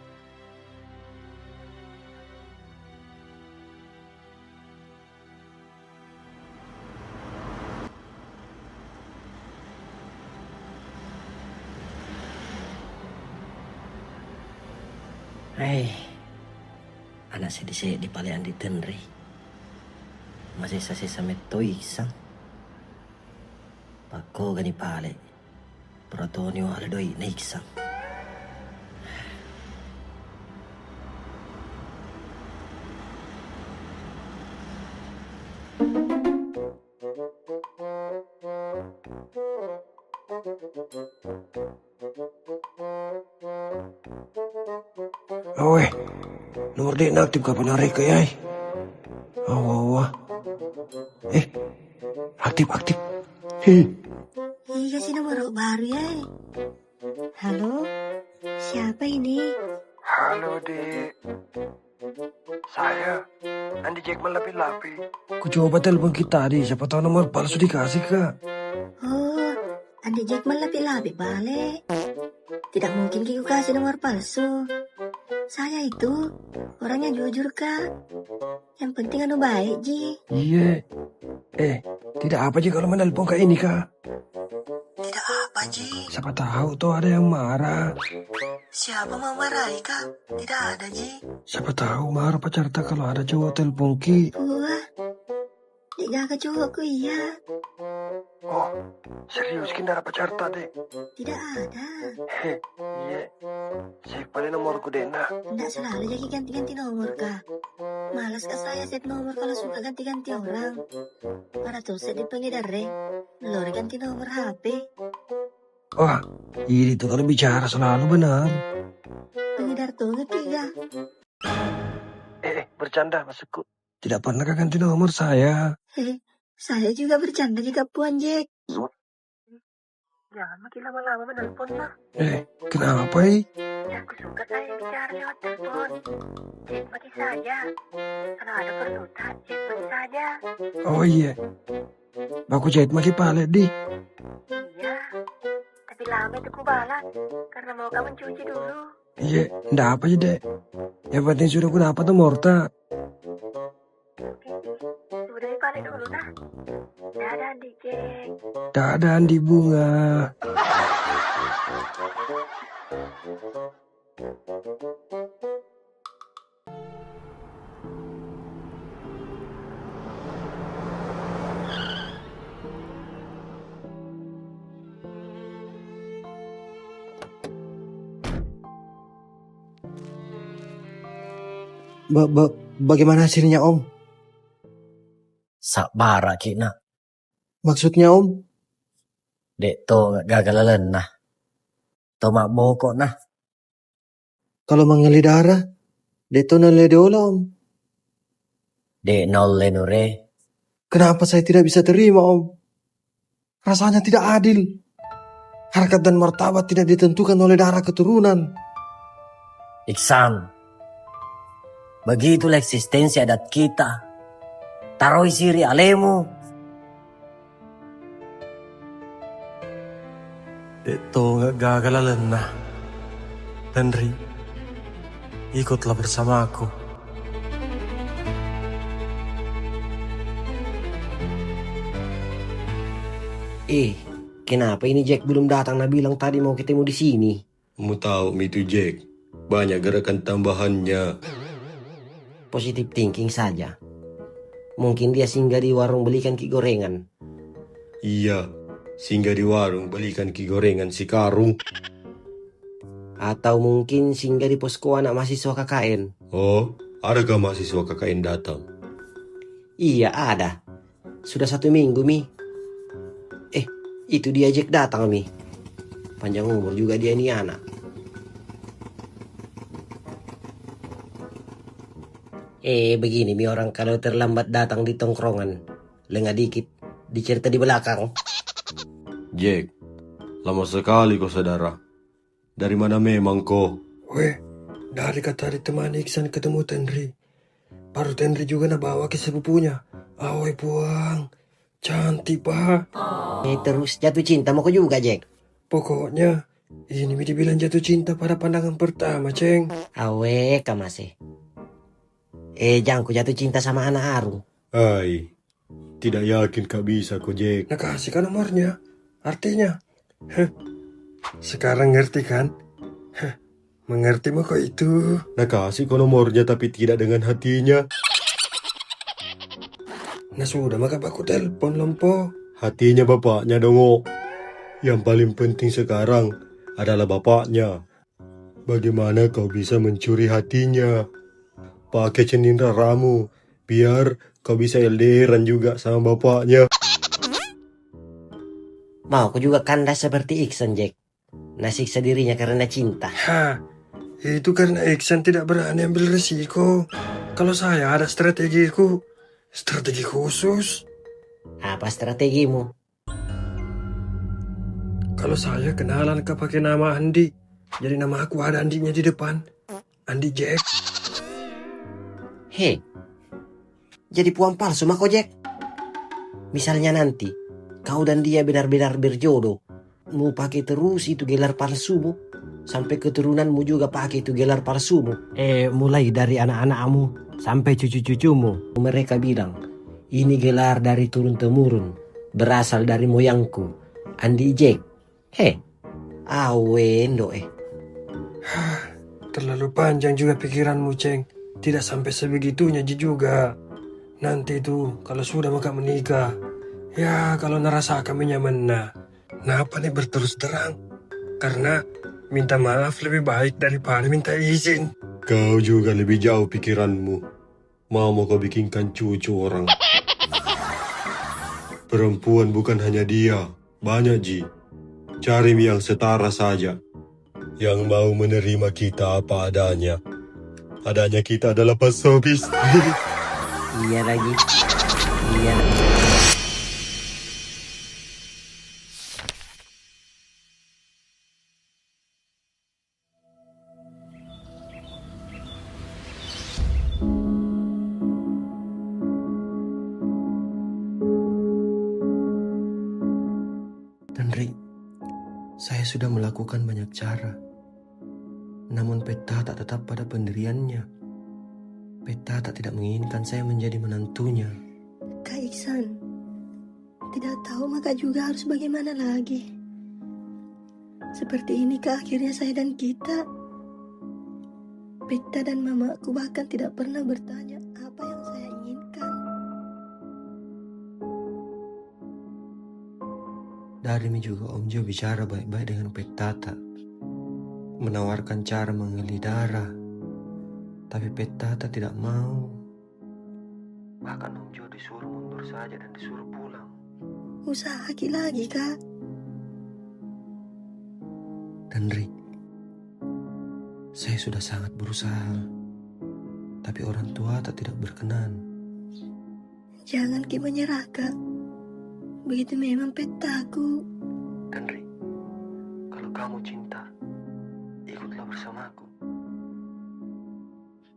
Anak sedih di palean di tenri. Masih sisa metoi isang. Pako gani pale. Protonio aldoi na isang. Awe, nomor dek na aktif kapan hari ke yai? Awa. Aktif. Iya sih nomor baru ya. Halo, siapa ini? Halo, Dek. Saya, Andi Jackman Lapi-Lapi. Ku coba telepon kita tadi, siapa tahu nomor palsu dikasih kak. Oh, Andi Jackman Lapi-Lapi balik. Tidak mungkin Kiku kasih nomor palsu. Saya itu orangnya jujur, Kak. Yang penting anu baik, Ji. Iya. Tidak apa Ji kalau menelpon kayak ini kak. Tidak apa, Ji. Siapa tahu tuh ada yang marah. Siapa mau marahi, Kak? Tidak ada, Ji. Siapa tahu marah pacar tak kalau ada cowok telepon ki. Wah, dijaga cowokku iya. Oh, serius kindara pacar tadi? Tidak ada. Iya. Save paling nomorku Dena. Tidak selalu jadi ganti-ganti nomor, Kak. Malas Kak saya save nomor kalau suka ganti-ganti orang. Pada tuh set di pengedar, Lori ganti nomor HP. Wah, ini tuh kalau bicara selalu benar. Pengedar tuh ketiga. Bercanda maksudku. Tidak pernah kak ganti nomor saya. Saya juga bercanda jika Puan Jack. Jangan makin lama-lama menelpon, Pak. Kenapa Aku suka saya bicara lewat telepon. Jack mati saja. Kalau ada perlutan, Jack mati saja. Oh iya. Aku jahit maki palet di. Iya. Tapi lama itu ku balas. Karena mau kamu cuci dulu. Iya, ndak apa aja deh. Yang penting sudah aku dapat nomor tak. Sudah dibalik dulu nah. Dadah Andi Jack. Dadah Andi Bunga. Bagaimana hasilnya Om? Sabara kina. Maksudnya Om? Dek to gagalalan nah. To mak boko nah. Kalau mengalir darah, deto naledola Om. Dek nol lenure. Kenapa saya tidak bisa terima Om? Rasanya tidak adil. Harkat dan martabat tidak ditentukan oleh darah keturunan. Iksan, begitulah eksistensi adat kita. Taroi siri alemu. Itu gak gagalan nah. Henry, ikutlah bersama aku. Kenapa ini Jack belum datang? Nah bilang tadi mau ketemu di sini. Kamu tahu itu Jack, banyak gerakan tambahannya. Positive thinking saja. Mungkin dia singgah di warung belikan ki gorengan. Iya, singgah di warung belikan ki gorengan si Karung. Atau mungkin singgah di posko anak mahasiswa KKN. Oh, adakah mahasiswa KKN datang? Iya ada. Sudah 1 minggu Mi. Itu dia Jack datang Mi. Panjang umur juga dia ini anak. Begini Mi orang kalau terlambat datang di tongkrongan. Lengah dikit. Dicerita di belakang. Jack, lama sekali kau saudara. Dari mana memang kau? Weh, dari kata ditemani Iksan ketemu Tenri. Baru Tenri juga nabawa ke sepupunya. Awe puang, cantik pak. Terus jatuh cinta mau kau juga Jack? Pokoknya, ini dibilang jatuh cinta pada pandangan pertama, Ceng. Awe kamase. Jangan ku jatuh cinta sama anak Arung. Hai, tidak yakin kau bisa kau Jack. Nah kasihkan nomornya. Artinya, sekarang ngerti kan? Mengerti mau kok itu? Nah kasih kau nomornya tapi tidak dengan hatinya. Nah sudah maka aku telepon lompo. Hatinya bapaknya dongo. Yang paling penting sekarang adalah bapaknya. Bagaimana kau bisa mencuri hatinya? Pakai cenindra ramu, biar kau bisa LDRan juga sama bapaknya. Mau aku juga kandas seperti Iksan Jack. Nasiksa dirinya karena cinta. Itu karena Iksan tidak berani ambil resiko. Kalau saya ada strategiku. Strategi khusus. Apa strategimu? Kalau saya kenalan ke pakai nama Andi. Jadi nama aku ada Andinya di depan. Andi Jack. Jadi puang palsu mah kau Jack. Misalnya nanti kau dan dia benar-benar berjodoh. Mau pakai terus itu gelar palsumu. Sampai keturunanmu juga pakai itu gelar palsumu. Mulai dari anak-anakmu sampai cucu-cucumu. Mereka bilang, ini gelar dari turun-temurun. Berasal dari moyangku. Andi Jack. Awendo Terlalu panjang juga pikiranmu, Ceng. Tidak sampai sebegitunya juga. Nanti itu kalau sudah maka menikah. Ya kalau ngerasa kami nyaman nah. Kenapa nih berterus terang? Karena minta maaf lebih baik daripada minta izin. Kau juga lebih jauh pikiranmu. Mau kau bikinkan cucu orang. Perempuan bukan hanya dia. Banyak Ji. Cari yang setara saja. Yang mau menerima kita apa adanya. Adanya kita adalah pasobis. Iya lagi. Iya. Tenri, saya sudah melakukan banyak cara. Namun Petata tetap pada pendiriannya. Petata tidak menginginkan saya menjadi menantunya. Kak Iksan, tidak tahu maka juga harus bagaimana lagi. Seperti ini kak akhirnya saya dan kita. Peta dan mamaku bahkan tidak pernah bertanya apa yang saya inginkan. Dari ini juga Om Jo bicara baik-baik dengan Petata. Menawarkan cara menggeli darah. Tapi Petata tidak mau. Bahkan Om Jo disuruh mundur saja dan disuruh pulang. Usaha lagi kak. Tenri, saya sudah sangat berusaha. Tapi orang tua tak tidak berkenan. Jangan ki menyerah kak. Begitu memang petaku. Tenri, kamu cinta, ikutlah bersamaku.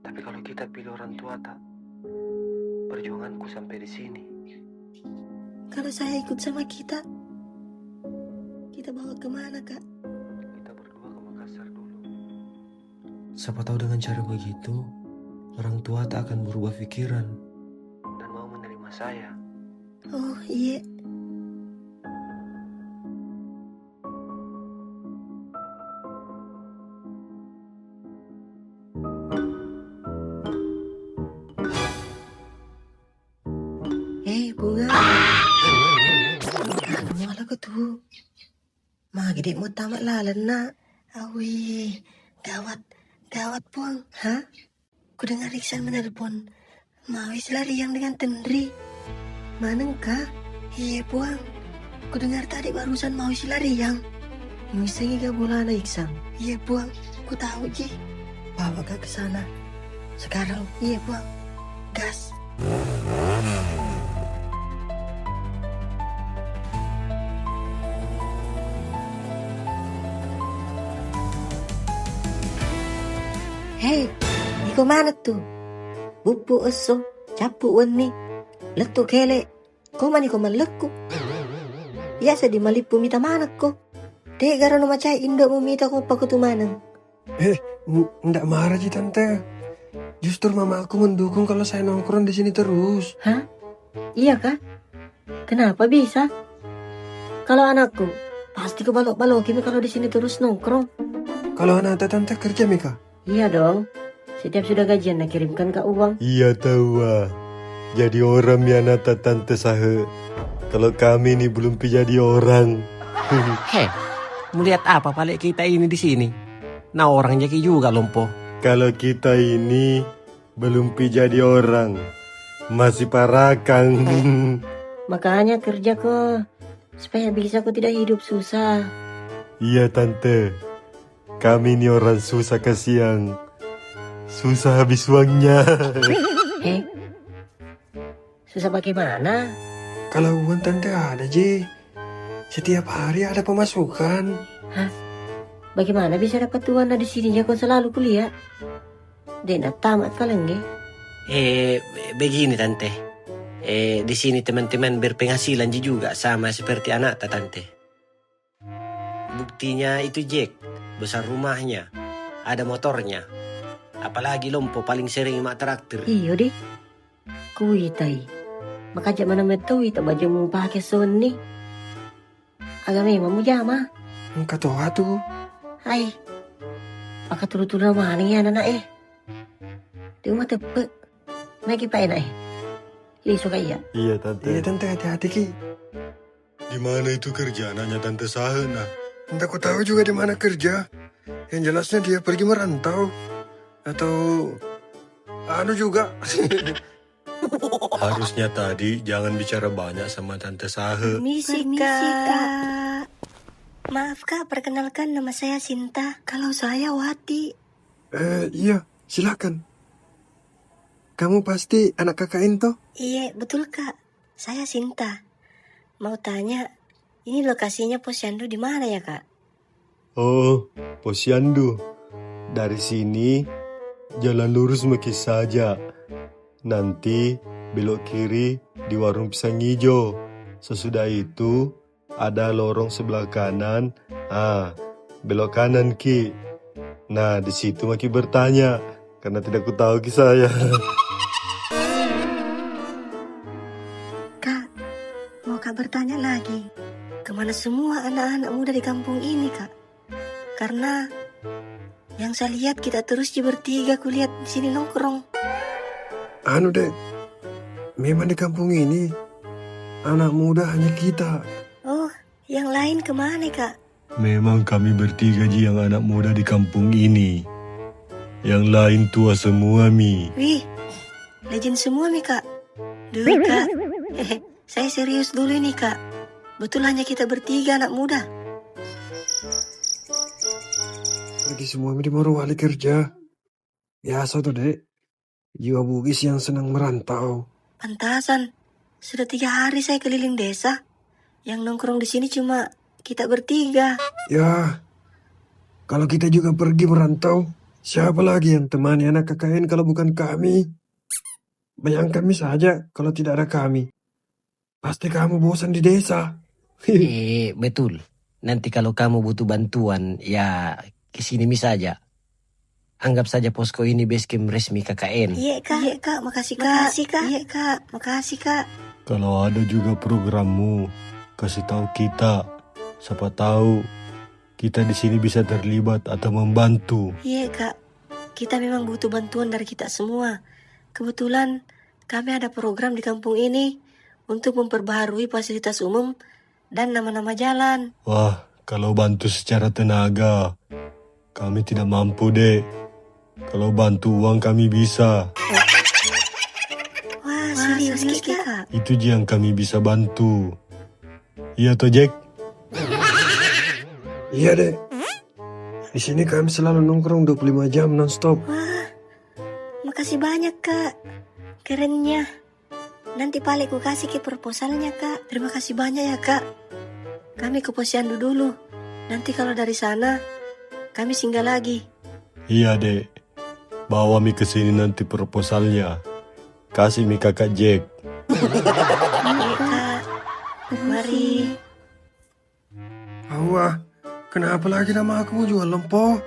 Tapi kalau kita pilih orang tua tak, perjuanganku sampai di sini. Kalau saya ikut sama kita bawa kemana, Kak? Kita berdua ke Makassar dulu. Siapa tahu dengan cara begitu, orang tua tak akan berubah pikiran dan mau menerima saya. Oh iya. Bunga. Ano mo ala ko to? Mga gede mo tamat lalan na. Awi, gawat puang. Ha? Ku dengar Iksan menelpon. Mawis lariang dengan Tendri. Maneng ka? Iya puang. Ku dengar tadi barusan mawis lariang. Misalnya gak bola na Iksan. Iya puang, ku tahu Ji. Bawa ka ke sana. Sekarang, iya puang. Gas. Hei, iko mana tuh? Bubu eso, capu wani, letu kele. Ko mani ko malekku. Ya sedi malipu mita manak ko. Dek gara no macai indo mo mita ko pakutumanang. Nggak marah Ji tante. Justru mama aku mendukung kalau saya nongkrong di sini terus. Hah? Iya kah? Kenapa bisa? Kalau anakku, pasti ke balok-balokin kalau di sini terus nongkrong. Kalau anak tante kerja Mika? Iya dong. Setiap sudah gajian nak kirimkan ke uang. Iya tahu ah. Jadi orang ya nata tante sahe. Kalau kami ini belum jadi orang. Heh, melihat apa balik kita ini di sini? Nah orang jadi juga lompo. Kalau kita ini belum jadi orang, masih parakang. Makanya kerja kok, supaya bisa kok tidak hidup susah. Iya tante, kami ini orang susah kasihan. Susah habis uangnya. Susah bagaimana? Kalau uang tante ada Ji. Setiap hari ada pemasukan. Hah? Bagaimana bisa dapat uang di sini ya kau selalu kuliah? Dena tamat kalian ya? Begini tante. Di sini teman-teman berpenghasilan juga sama seperti anak tante. Buktinya itu Jack, besar rumahnya, ada motornya. Apalagi lompo paling sering mak traktir. Iyo deh. Kuitai. Maka mana metoi tak baju mau pakai soni. Agak memang mau jama. Engkau tahu tuh. Hai. Maka turut-turut mana ya anak di rumah tepek. Naik pa enak Iya suka iya. Iya tante. Iya tante hati-hati Ki. Di mana itu kerja? Nanya tante sahe nah. Entah aku tahu juga di mana kerja. Yang jelasnya dia pergi merantau. Atau anu juga. Harusnya tadi jangan bicara banyak sama tante sahe. Permisi Kak. Maaf Kak, perkenalkan nama saya Sinta. Kalau saya Wati. Iya, silakan. Kamu pasti anak kakak Into? Iya, betul Kak. Saya Sinta. Mau tanya, ini lokasinya Posyandu di mana ya Kak? Oh, Posyandu. Dari sini jalan lurus maki saja. Nanti belok kiri di warung pisang hijau. Sesudah itu ada lorong sebelah kanan. Belok kanan Ki. Nah, di situ maki bertanya karena tidak ku tahu Ki saya. Kak, mau Kak bertanya lagi. Kemana semua anak-anak muda di kampung ini Kak? Karena yang saya lihat kita terus bertiga kulihat di sini nongkrong. Anu deh, memang di kampung ini anak muda hanya kita. Oh, yang lain kemana Kak? Memang kami bertiga Ji yang anak muda di kampung ini. Yang lain tua semua Mi. Wih, legend semua nih Kak. Dulu Kak, saya serius dulu nih Kak. Betul hanya kita bertiga anak muda. Lagi semua di Morowali kerja. Biasa tuh dek. Jiwa Bugis yang senang merantau. Pantasan, sudah 3 hari saya keliling desa. Yang nongkrong di sini cuma kita bertiga. Ya, Kalau kita juga pergi merantau, siapa lagi yang temani anak KKN kalau bukan kami? Bayangkan saja kalau tidak ada kami. Pasti kamu bosan di desa. Betul. Nanti kalau kamu butuh bantuan, ya kesini saja. Anggap saja posko ini base camp resmi KKN. Iya kak, makasih kak. Iya kak, makasih kak. Kalau ada juga programmu, kasih tahu kita. Siapa tahu kita di sini bisa terlibat atau membantu. Iya kak, kita memang butuh bantuan dari kita semua. Kebetulan kami ada program di kampung ini untuk memperbaharui fasilitas umum dan nama-nama jalan. Wah, kalau bantu secara tenaga, kami tidak mampu, Dek. Kalau bantu uang kami bisa. Wah, serius kak. Itu yang kami bisa bantu. Iya toh, Jack? Iya deh. Di sini kami selalu nongkrong 25 jam non-stop. Wah, makasih banyak kak. Kerennya. Nanti balik ku kasih ke proposalnya kak. Terima kasih banyak ya kak. Kami ke posyandu dulu. Nanti kalau dari sana, kami singgah lagi. Iya, Dek. Bawa mi ke sini nanti proposalnya. Kasih mi kakak Jack. Iya kak. Mari. Wah, kenapa lagi nama aku jual lempo?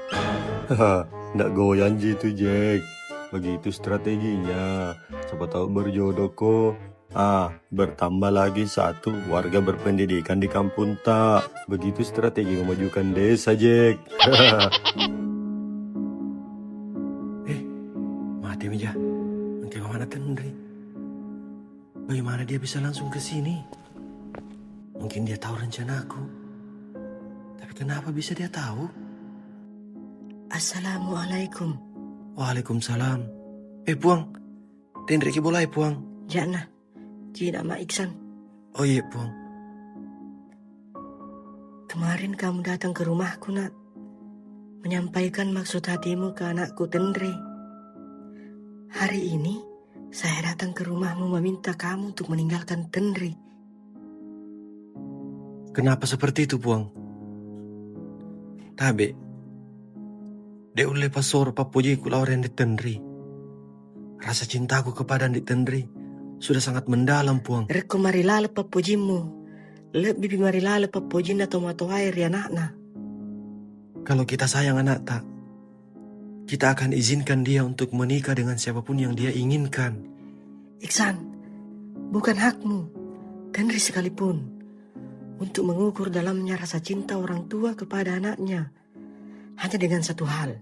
Haha, ndak goyang gitu, Jack. Begitu strateginya. Siapa tahu berjodoh kok. Bertambah lagi satu warga berpendidikan di kampung tak. Begitu strategi memajukan desa, Jack. Mati meja. Nanti mana Tendri? Bagaimana dia bisa langsung ke sini? Mungkin dia tahu rencanaku. Tapi kenapa bisa dia tahu? Assalamualaikum. Waalaikumsalam. Puang. Tendri ke boleh, Puang. Jana, Ji nama Iksan. Oh iya, Puang. Kemarin kamu datang ke rumahku, nak. Menyampaikan maksud hatimu ke anakku Tendri. Hari ini, saya datang ke rumahmu meminta kamu untuk meninggalkan Tendri. Kenapa seperti itu, Puang? Tabe. Dia udah pasor papuji ku lauren di Tendri. Rasa cintaku kepada di Tendri sudah sangat mendalam, Puang. Rekko marilala papujimu. Lebih marilala papujin atau mato air ya nakna. Kalau kita sayang anak tak, kita akan izinkan dia untuk menikah dengan siapapun yang dia inginkan. Iksan, bukan hakmu, Tendri sekalipun, untuk mengukur dalamnya rasa cinta orang tua kepada anaknya. Hanya dengan satu hal.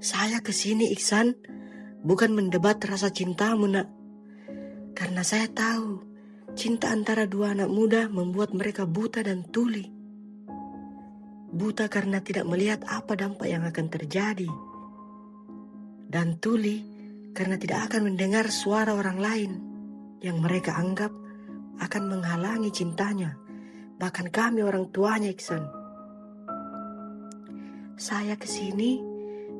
Saya kesini, Iksan, bukan mendebat rasa cintamu, nak. Karena saya tahu, cinta antara dua anak muda membuat mereka buta dan tuli. Buta karena tidak melihat apa dampak yang akan terjadi. Dan tuli karena tidak akan mendengar suara orang lain yang mereka anggap akan menghalangi cintanya. Bahkan kami orang tuanya, Iksan. Saya kesini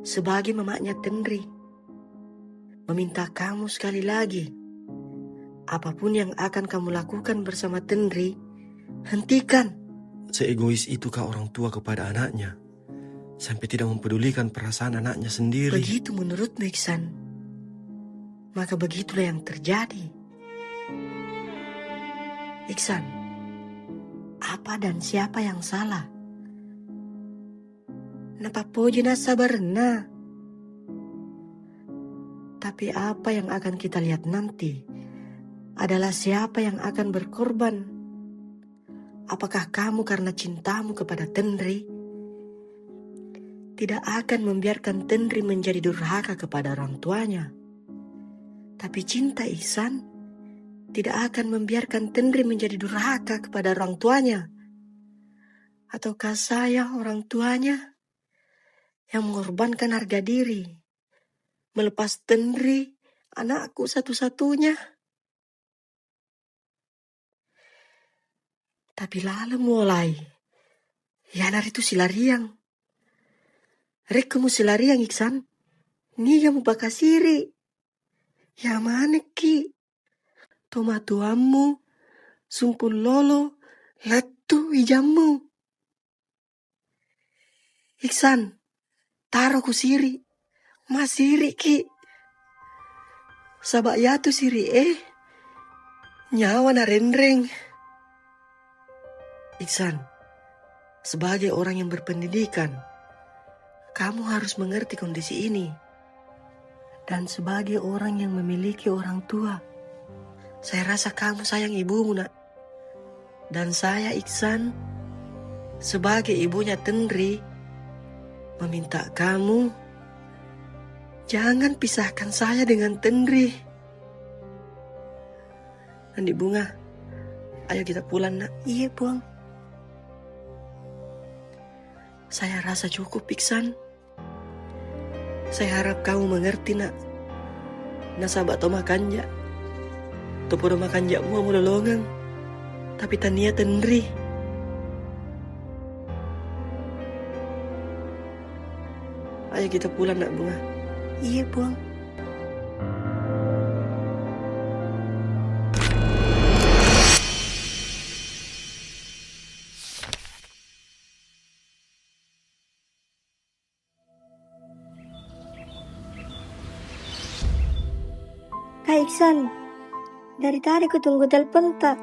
sebagai mamanya Tendri. Meminta kamu sekali lagi. Apapun yang akan kamu lakukan bersama Tendri, hentikan. Seegois itukah orang tua kepada anaknya? Sampai tidak mempedulikan perasaan anaknya sendiri. Begitu menurutmu, Iksan. Maka begitulah yang terjadi. Iksan, apa dan siapa yang salah? Napapoji na sabar na. Tapi apa yang akan kita lihat nanti adalah siapa yang akan berkorban. Apakah kamu karena cintamu kepada Tendri tidak akan membiarkan Tendri menjadi durhaka kepada orang tuanya? Tapi cinta Ihsan tidak akan membiarkan Tendri menjadi durhaka kepada orang tuanya. Ataukah saya orang tuanya yang mengorbankan harga diri, melepas Tendri, anakku satu-satunya? Tapi lalu mulai, yanar itu silariang. Rek kamu silariang, Iksan. Ni kamu bakasiri. Ya mana ki? Tomatuamu, sumpul lolo, latu ijamu. Iksan, taruh ku siri. Mas siri ki. Sabak yatu siri nyawa na rendreng. Iksan, sebagai orang yang berpendidikan, kamu harus mengerti kondisi ini. Dan sebagai orang yang memiliki orang tua, saya rasa kamu sayang ibumu, nak. Dan saya, Iksan, sebagai ibunya Tendri, meminta kamu jangan pisahkan saya dengan Tendri. Andi Bunga, ayo kita pulang, nak. Iya, Buang. Saya rasa cukup, Iksan. Saya harap kamu mengerti, nak. Nasabak to makanja. To podo makanja mua mula longang. Tapi tania Tendri. Ayo kita pulang, nak Bunga. Iya, Buang. Kak Iksan, dari tadi ku tunggu telepon tak.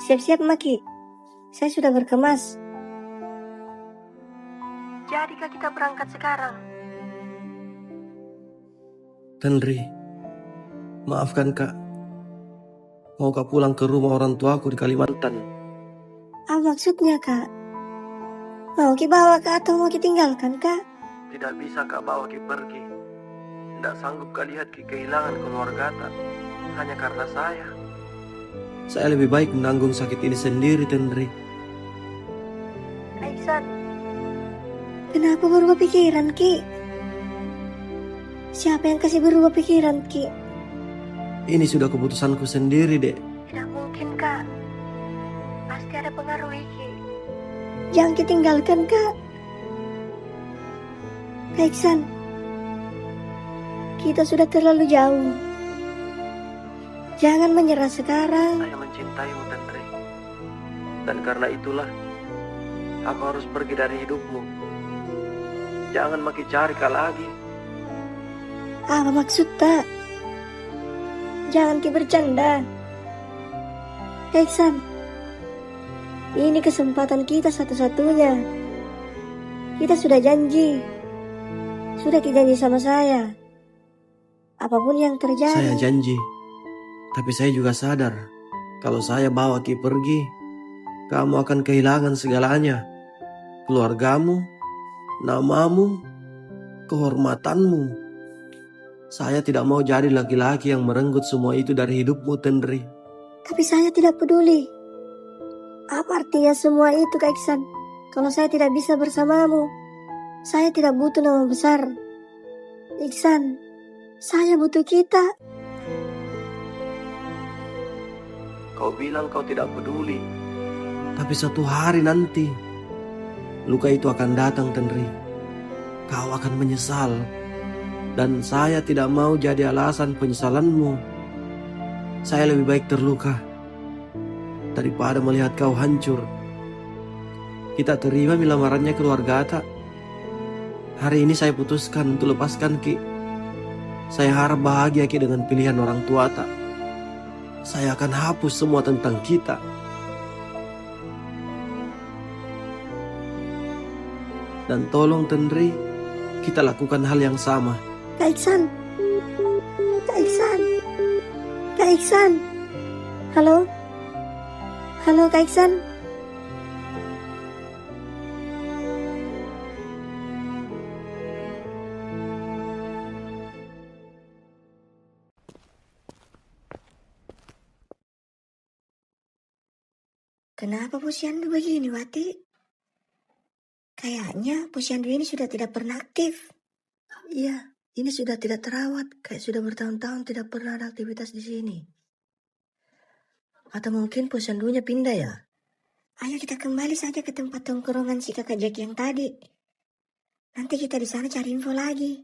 Siap-siap Maki, saya sudah berkemas. Jadikah kita berangkat sekarang? Tendri, maafkan kak. Mau kak pulang ke rumah orang tuaku di Kalimantan. Apa maksudnya kak? Mau ki bawa kak atau mau ki tinggalkan kak? Tidak bisa kak bawa ki pergi. Tidak sanggup kak lihat ki kehilangan keluarga tak. Hanya karena saya. Saya lebih baik menanggung sakit ini sendiri, Tendri. Kak Iksan, kenapa berubah pikiran ki? Siapa yang kasih berubah pikiran ki? Ini sudah keputusanku sendiri, Dek. Tidak mungkin kak. Pasti ada pengaruh iki. Jangan ditinggalkan kak. Kak Iksan, kita sudah terlalu jauh. Jangan menyerah sekarang. Saya mencintaimu, Tendri. Dan karena itulah, aku harus pergi dari hidupmu. Jangan makin cari kak lagi. Apa maksud tak? Jangan ki bercanda. Kak Iksan, ini kesempatan kita satu-satunya. Kita sudah janji. Sudah ki janji sama saya. Apapun yang terjadi. Saya janji. Tapi saya juga sadar, kalau saya bawa ki pergi, kamu akan kehilangan segalanya. Keluargamu, namamu, kehormatanmu. Saya tidak mau jadi laki-laki yang merenggut semua itu dari hidupmu, Tendri. Tapi saya tidak peduli. Apa artinya semua itu, Kak Iksan? Kalau saya tidak bisa bersamamu, saya tidak butuh nama besar. Iksan, saya butuh kita. Kau bilang kau tidak peduli. Tapi suatu hari nanti, luka itu akan datang, Tendri. Kau akan menyesal. Dan saya tidak mau jadi alasan penyesalanmu. Saya lebih baik terluka daripada melihat kau hancur. Kita terima lamarannya keluarga tak. Hari ini saya putuskan untuk lepaskan Ki. Saya harap bahagia Ki dengan pilihan orang tua tak. Saya akan hapus semua tentang kita. Dan tolong Tendri, kita lakukan hal yang sama. Kak Iksan, Kak Iksan, Kak Iksan. Halo, halo Kak Iksan. Kenapa posyandu begini, Wati? Kayaknya posyandu ini sudah tidak pernah aktif. Iya, ini sudah tidak terawat. Kayak sudah bertahun-tahun tidak pernah ada aktivitas di sini. Atau mungkin posyandunya pindah ya? Ayo kita kembali saja ke tempat tongkrongan si kakak Jack yang tadi. Nanti kita di sana cari info lagi.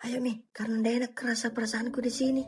Ayo Mi, karena tidak enak kerasa perasaanku di sini.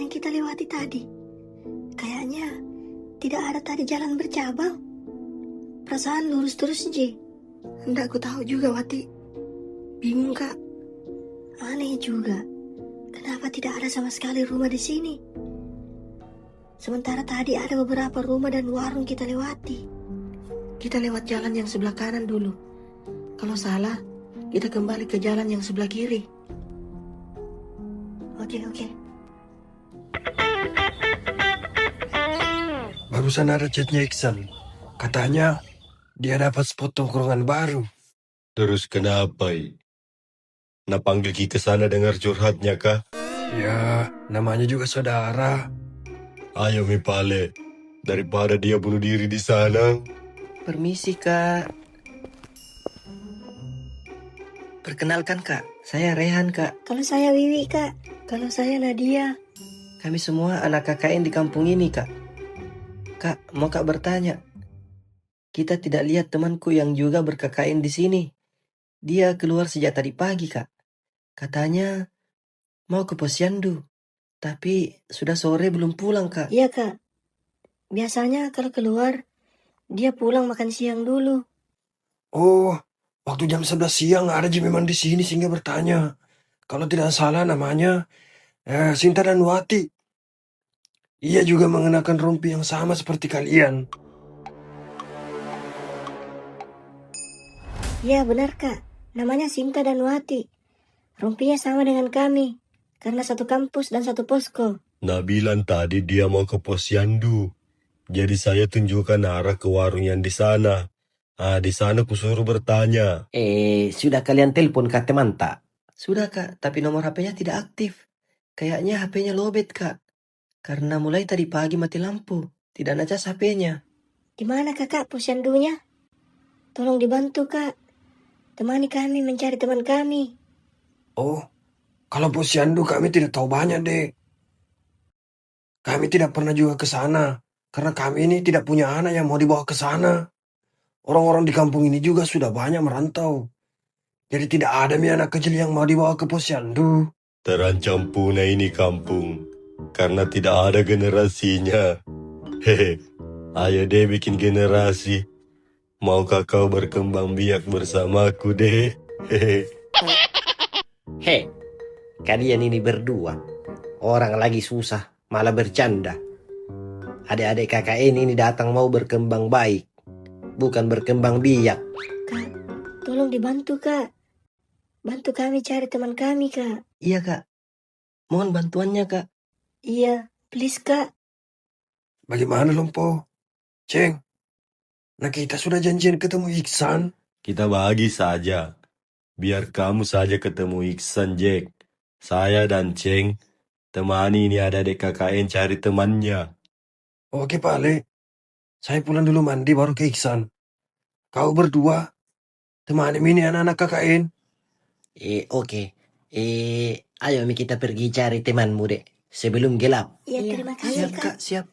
yang kita lewati tadi. Kayaknya tidak ada tadi jalan bercabang. Perasaan lurus terus, J. Hendak ku tahu juga, Wati. Bingung, Kak. Aneh juga. Kenapa tidak ada sama sekali rumah di sini? Sementara tadi ada beberapa rumah dan warung kita lewati. Kita lewat jalan yang sebelah kanan dulu. Kalau salah, kita kembali ke jalan yang sebelah kiri. Oke. Barusan ada chatnya Iksan. Katanya dia dapat spot tongkrongan baru. Terus kenapa? Nak panggil Ki ke sana dengar curhatnya kah? Ya, namanya juga saudara. Ayo Mi Pale, daripada dia bunuh diri di sana. Permisi, Kak. Perkenalkan, Kak. Saya Rehan, Kak. Kalau saya Wiwi, Kak. Kalau saya Nadia. Kami semua anak KKN di kampung ini, Kak. Kak, mau Kak bertanya. Kita tidak lihat temanku yang juga ber-KKN di sini. Dia keluar sejak tadi pagi, Kak. Katanya mau ke posyandu. Tapi sudah sore belum pulang, Kak. Iya, Kak. Biasanya kalau keluar, dia pulang makan siang dulu. Oh, waktu jam 11 siang ada memang di sini sehingga bertanya. Kalau tidak salah namanya Sinta dan Wati. Ia juga mengenakan rompi yang sama seperti kalian. Iya, benar, Kak. Namanya Sinta dan Wati. Rompinya sama dengan kami. Karena satu kampus dan satu posko. Nabilan tadi dia mau ke posyandu. Jadi saya tunjukkan arah ke warung yang di sana. Di sana kusuruh bertanya. Sudah kalian telepon Kak teman tak? Sudah, Kak. Tapi nomor HP-nya tidak aktif. Kayaknya HP-nya lowbat, Kak. Karena mulai tadi pagi mati lampu. Tidak ngecas HP-nya. Gimana, Kakak, posyandunya? Tolong dibantu, Kak. Temani kami mencari teman kami. Oh, kalau posyandu kami tidak tahu banyak, Dek. Kami tidak pernah juga ke sana. Karena kami ini tidak punya anak yang mau dibawa ke sana. Orang-orang di kampung ini juga sudah banyak merantau. Jadi tidak ada anak kecil yang mau dibawa ke posyandu. Terancam punah ini kampung. Karena tidak ada generasinya. Hehe. Ayo deh bikin generasi. Maukah kau berkembang biak bersamaku deh? Hehe. Hei, kalian ini berdua. Orang lagi susah, malah bercanda. Adik-adik KKN ini datang mau berkembang baik. Bukan berkembang biak. Kak, tolong dibantu, Kak. Bantu kami cari teman kami, Kak. Iya, Kak. Mohon bantuannya, Kak. Iya, please, Kak. Bagaimana Lompo? Ceng, nah kita sudah janjian ketemu Iksan. Kita bagi saja. Biar kamu saja ketemu Iksan, Jack. Saya dan Ceng temani ini ada adik KKN cari temannya. Oke Pak Ale, saya pulang dulu mandi baru ke Iksan. Kau berdua temani ini anak-anak KKN. Oke. Ayo Mi kita pergi cari temanmu dek. Sebelum gelap. Iya, terima kasih, Siap, Kak. Kak. Siap.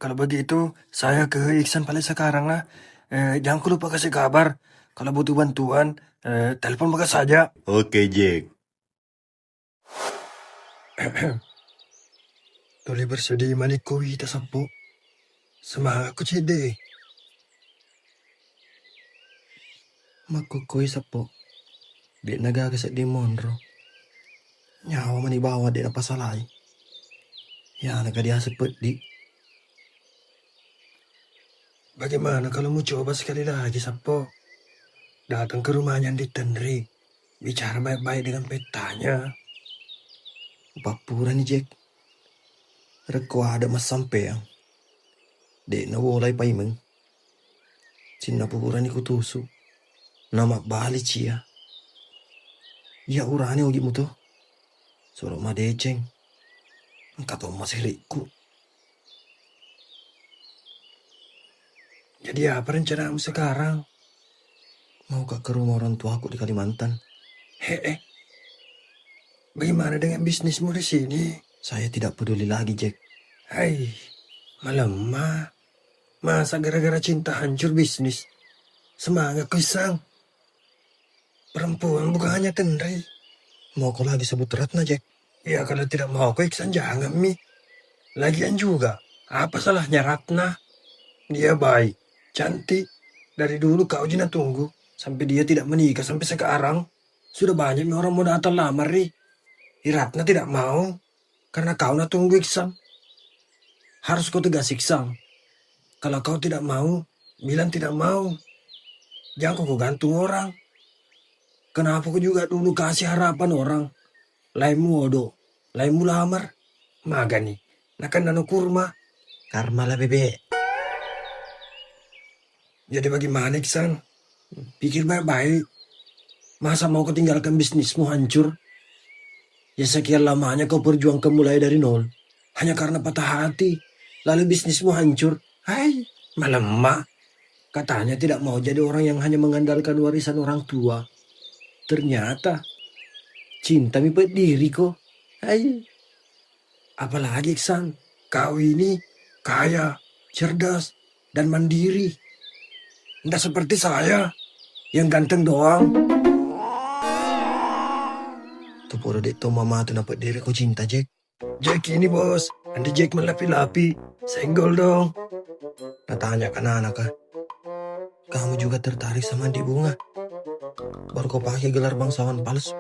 Kalau begitu saya ke Iksan paling sekarang lah. Jangan lupa kasih kabar. Kalau butuh bantuan, telepon maka saja. Oke, Jack. Tuli bersedih maniku kita sapu. Semangat ku cede. Makukui sapo. Biar naga keset di monro. Nyawa mani bawa dek apa salai. Ya naga dia sepet di. Bagaimana kalau mau coba sekali lagi sapu? Datang ke rumahnya di Tenri. Bicara baik-baik dengan petanya. Papura ni Jack. Rekwa ada mas sampeang. Dek na wolay pa imeng. Sinapura ni kutusu. Nama bali cia. Ya urani ugi mo to. Soro madeceng. Ang kato masiriku. Jadi apa rencanamu sekarang? Mau ke rumah orang tuaku di Kalimantan. Bagaimana dengan bisnismu di sini? Saya tidak peduli lagi, Jack. Hai, melemah. Masa gara-gara cinta hancur bisnis? Semangat pisang. Perempuan bukan hanya Tenri. Mau kau lagi sebut Ratna, Jack? Ya kalau tidak mau kok Iksan jangan Mi. Lagian juga, apa salahnya Ratna? Dia baik, cantik. Dari dulu kau Jina tunggu. Sampai dia tidak menikah sampai sekarang. Sudah banyak orang mau datang lamar nih. Ratna tidak mau. Karena kau nak tunggu Iksan. Harus kau tegas Iksan. Kalau kau tidak mau, bilang tidak mau. Jangan kau gantung orang. Kenapa kau juga dulu kasih harapan orang? Laimu odo, laimu lamar. Maga nih, nakan nano kurma. Karma lah bebe. Jadi bagaimana Iksan? Pikir baik-baik. Masa mau kau tinggalkan bisnismu hancur? Ya sekian lamanya kau perjuangkan mulai dari nol. Hanya karena patah hati. Lalu bisnismu hancur. Hai, malah emak. Katanya tidak mau jadi orang yang hanya mengandalkan warisan orang tua. Ternyata cinta mipet diri kok. Hai. Apalagi Iksan, kau ini kaya, cerdas, dan mandiri. Tidak seperti saya yang ganteng doang. Tuh pura dek tuh mama tuh dapat diri kau cinta Jack. Jack ini bos, nanti Jack melapi-lapi. Senggol dong. Nah tanya kan anak kah? Kamu juga tertarik sama Andi Bunga? Baru kau pakai gelar bangsawan palsu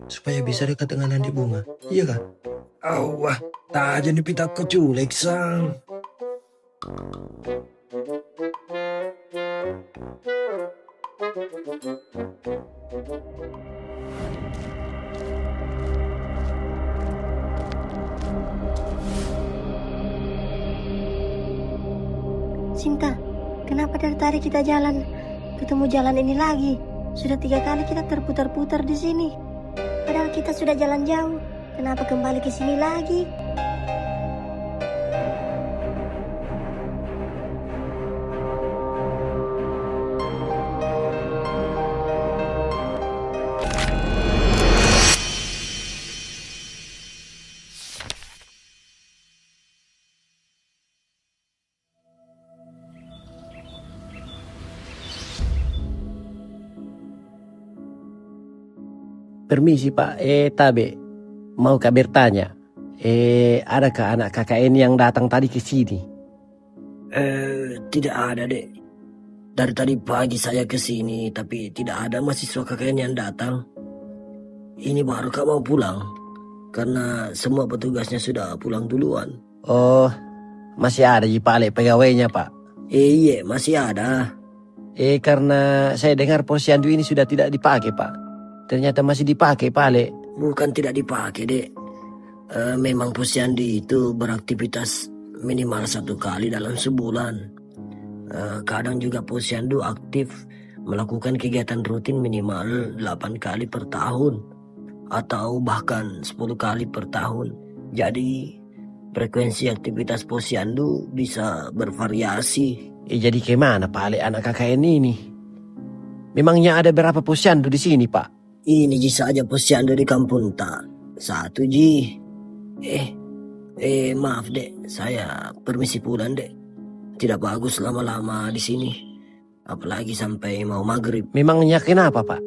supaya bisa dekat dengan Andi Bunga, iya kan? Awah, tak aja nih pita keculek sang. Sinta, kenapa dari tadi kita jalan ketemu jalan ini lagi? Sudah 3 kali kita terputar-putar di sini. Padahal kita sudah jalan jauh. Kenapa kembali ke sini lagi? Permisi Pak, Tabe, mau kak bertanya, adakah anak KKN yang datang tadi ke sini? Tidak ada dek. Dari tadi pagi saya ke sini tapi tidak ada mahasiswa KKN yang datang. Ini baru kak mau pulang karena semua petugasnya sudah pulang duluan. Oh, masih ada Ji Pak Ale pegawainya Pak? Iya masih ada. Karena saya dengar posyandu ini sudah tidak dipakai Pak. Ternyata masih dipakai Pak Ale. Bukan tidak dipakai dek. Memang Pusyandi itu beraktivitas minimal 1 kali dalam sebulan. Kadang juga Posyandu aktif melakukan kegiatan rutin minimal 8 kali per tahun. Atau bahkan 10 kali per tahun. Jadi frekuensi aktivitas Posyandu bisa bervariasi. Jadi gimana Pak Ale anak KKN ini? Memangnya ada berapa posyandu di sini Pak? Ini Ji saja Posyandu di kampung tak. 1 Ji. Maaf dek, saya permisi pulang dek. Tidak bagus lama-lama di sini. Apalagi sampai mau maghrib. Memangnya kenapa Pak?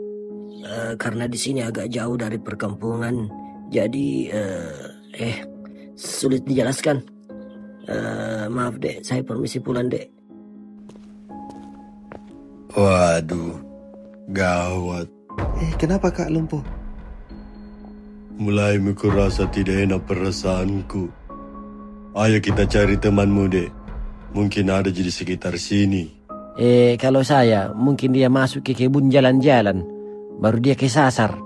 Karena di sini agak jauh dari perkampungan. Jadi sulit dijelaskan. Maaf dek, saya permisi pulang dek. Waduh, gawat. Kenapa Kak lumpuh? Mulai kurasa tidak enak perasaanku. Ayo kita cari temanmu dek. Mungkin ada di sekitar sini. Kalau saya, mungkin dia masuk ke kebun jalan-jalan. Baru dia kesasar.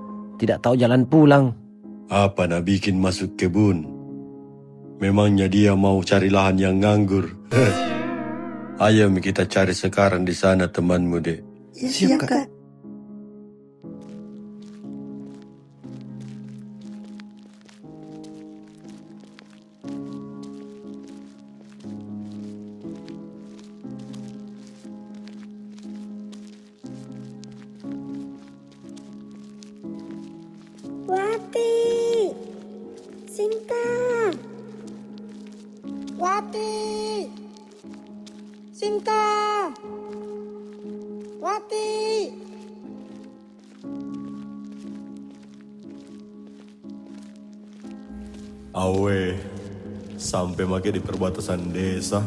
Tidak tahu jalan pulang. Apa nak bikin masuk kebun? Memangnya dia mau cari lahan yang nganggur? Ayo kita cari sekarang di sana temanmu dek. Siap Kak. Wati, Sinta, Wati, Sinta, Wati. Awe, sampai makin di perbatasan desa.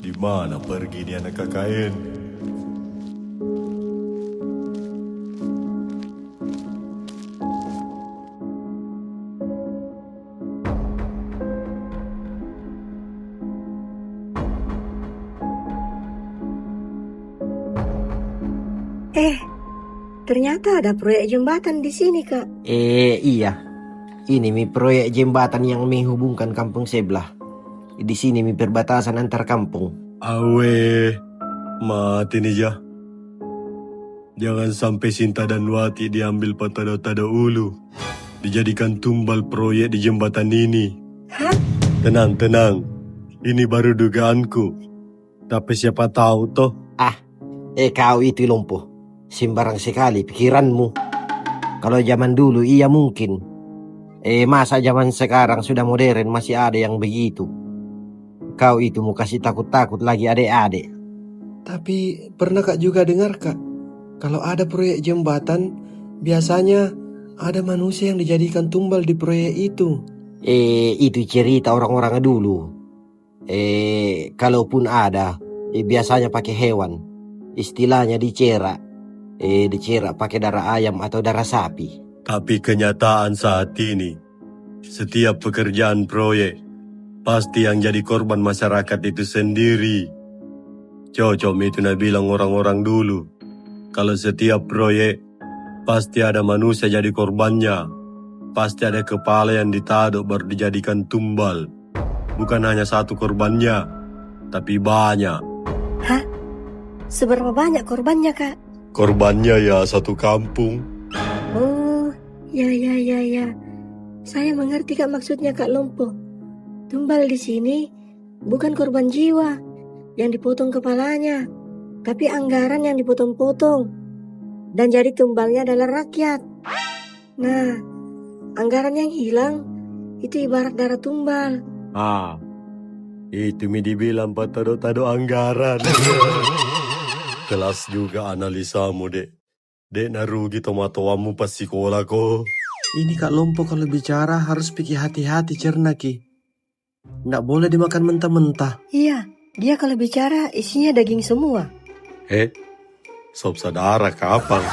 Di mana pergi dia anak KKN? Ternyata ada proyek jembatan di sini, Kak. Iya. Ini mi proyek jembatan yang menghubungkan kampung sebelah. Di sini mi perbatasan antar kampung. Awe, mati nih ya. Jangan sampai Sinta dan Wati diambil Patada Ulu. Dijadikan tumbal proyek di jembatan ini. Hah? Tenang, tenang. Ini baru dugaanku. Tapi siapa tahu toh. Kau itu lumpuh. Sembarang sekali pikiranmu. Kalau zaman dulu iya mungkin. Masa zaman sekarang sudah modern masih ada yang begitu. Kau itu mau kasih takut-takut lagi adik-adik. Tapi pernah Kak juga dengar Kak, kalau ada proyek jembatan, biasanya ada manusia yang dijadikan tumbal di proyek itu. Itu cerita orang-orang dulu. Kalaupun ada, biasanya pakai hewan. Istilahnya dicerak. Dicerak pakai darah ayam atau darah sapi. Tapi kenyataan saat ini, setiap pekerjaan proyek, pasti yang jadi korban masyarakat itu sendiri. Cocok itu nak bilang orang-orang dulu. Kalau setiap proyek, pasti ada manusia jadi korbannya. Pasti ada kepala yang ditaduk baru dijadikan tumbal. Bukan hanya satu korbannya, tapi banyak. Hah? Seberapa banyak korbannya, Kak? Korbannya ya satu kampung. Oh, ya. Saya mengerti Kak maksudnya Kak Lompo. Tumbal di sini bukan korban jiwa yang dipotong kepalanya, tapi anggaran yang dipotong-potong. Dan jadi tumbalnya adalah rakyat. Nah, anggaran yang hilang itu ibarat darah tumbal. Itu mi dibilang patado-tado anggaran. Kelas juga analisamu, Dek. Dek narugi tomatoamu pas sekolah ko. Ini Kak Lompo kalau bicara harus pikir hati-hati cerna Ki. Nggak boleh dimakan mentah-mentah. Iya, dia kalau bicara isinya daging semua. Sob saudara kapan?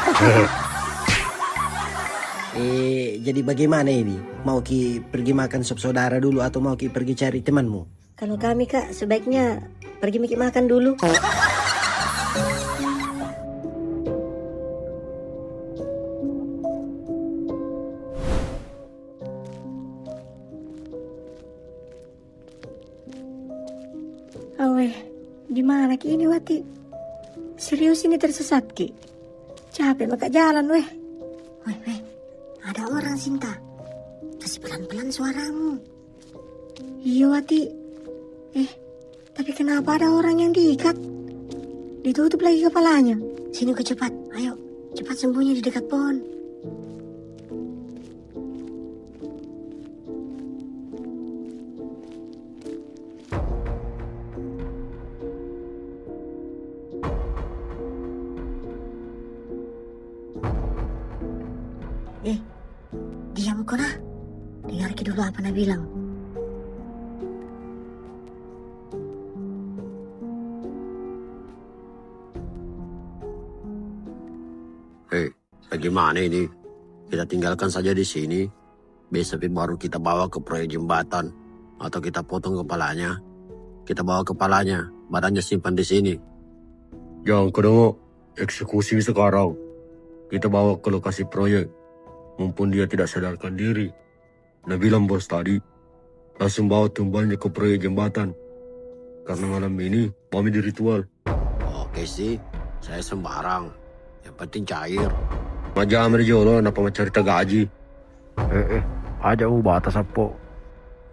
Jadi bagaimana ini? Mau Ki pergi makan sop saudara dulu atau mau Ki pergi cari temanmu? Kalau kami Kak sebaiknya pergi makan dulu. Aweh, di mana Ki ini Wati? Serius ini tersesat Ki? Capek maka jalan weh. Weh, ada orang Sinta. Kasih pelan-pelan suaramu. Iya Wati. Tapi kenapa ada orang yang diikat? Ditutup lagi kepalanya. Sini ku cepat, ayo. Cepat sembunyi di dekat pohon. Diam kau nah. Dengar Ki dulu apa nak bilang. Bagaimana ini? Kita tinggalkan saja di sini. Besok baru kita bawa ke proyek jembatan. Atau kita potong kepalanya. Kita bawa kepalanya, badannya simpan di sini. Jangan kedengok, eksekusi sekarang. Kita bawa ke lokasi proyek. Mumpun dia tidak sadarkan diri. Nah bilang bos tadi, langsung bawa tumbalnya ke proyek jembatan. Karena malam ini, kami di ritual. Oke sih, saya sembarang. Yang penting cair. Majam jolo, napa mencari gaji. Aja batas apa?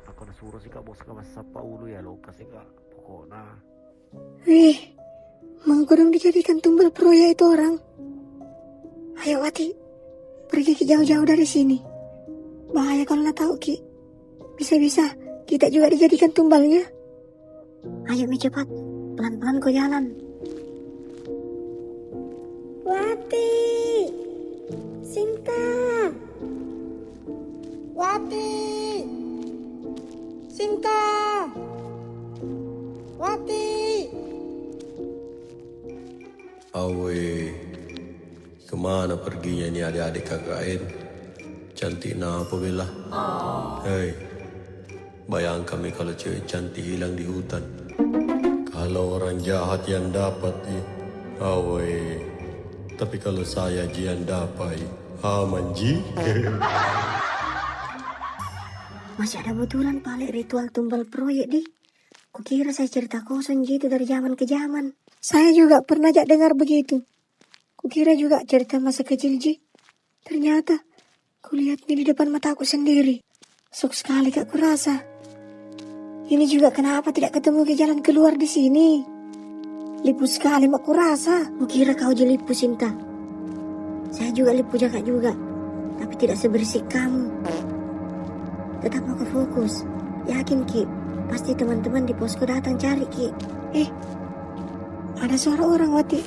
Aku nasuruh sih kak bos kak sapa ulu ya lo kasih kak pokoknya. Mau dong dijadikan tumbal proyek itu orang. Ayo Wati, pergi Ki jauh-jauh dari sini. Bahaya kalau nak tahu Ki. Bisa-bisa kita juga dijadikan tumbalnya. Ayo Mi cepat, pelan-pelan kau jalan. Wati, Sinta, Wati. Sinta! Wati! Awe, kemana perginya nih adik-adik KKN? Cantik na apa bela? Hei, bayangkan nih kalau cewek cantik hilang di hutan. Kalau orang jahat yang dapat awe. Tapi kalau saya ji yang dapat, aman ji. Masih ada betulan balik ritual tumbal proyek di. Kukira saya cerita kosong gitu dari zaman ke zaman. Saya juga pernah dengar begitu. Kukira juga cerita masa kecil ji. Ternyata kulihat ini di depan mataku sendiri. Sok sekali kak kurasa. Ini juga kenapa tidak ketemu ke jalan keluar di sini. Lipu sekali mak kurasa. Kukira kau je lipu Sinta. Saya juga lipu jaga juga. Tapi tidak sebersih kamu. Tetap aku fokus. Yakin Ki, pasti teman-teman di posko datang cari Ki. Ada suara orang Wati.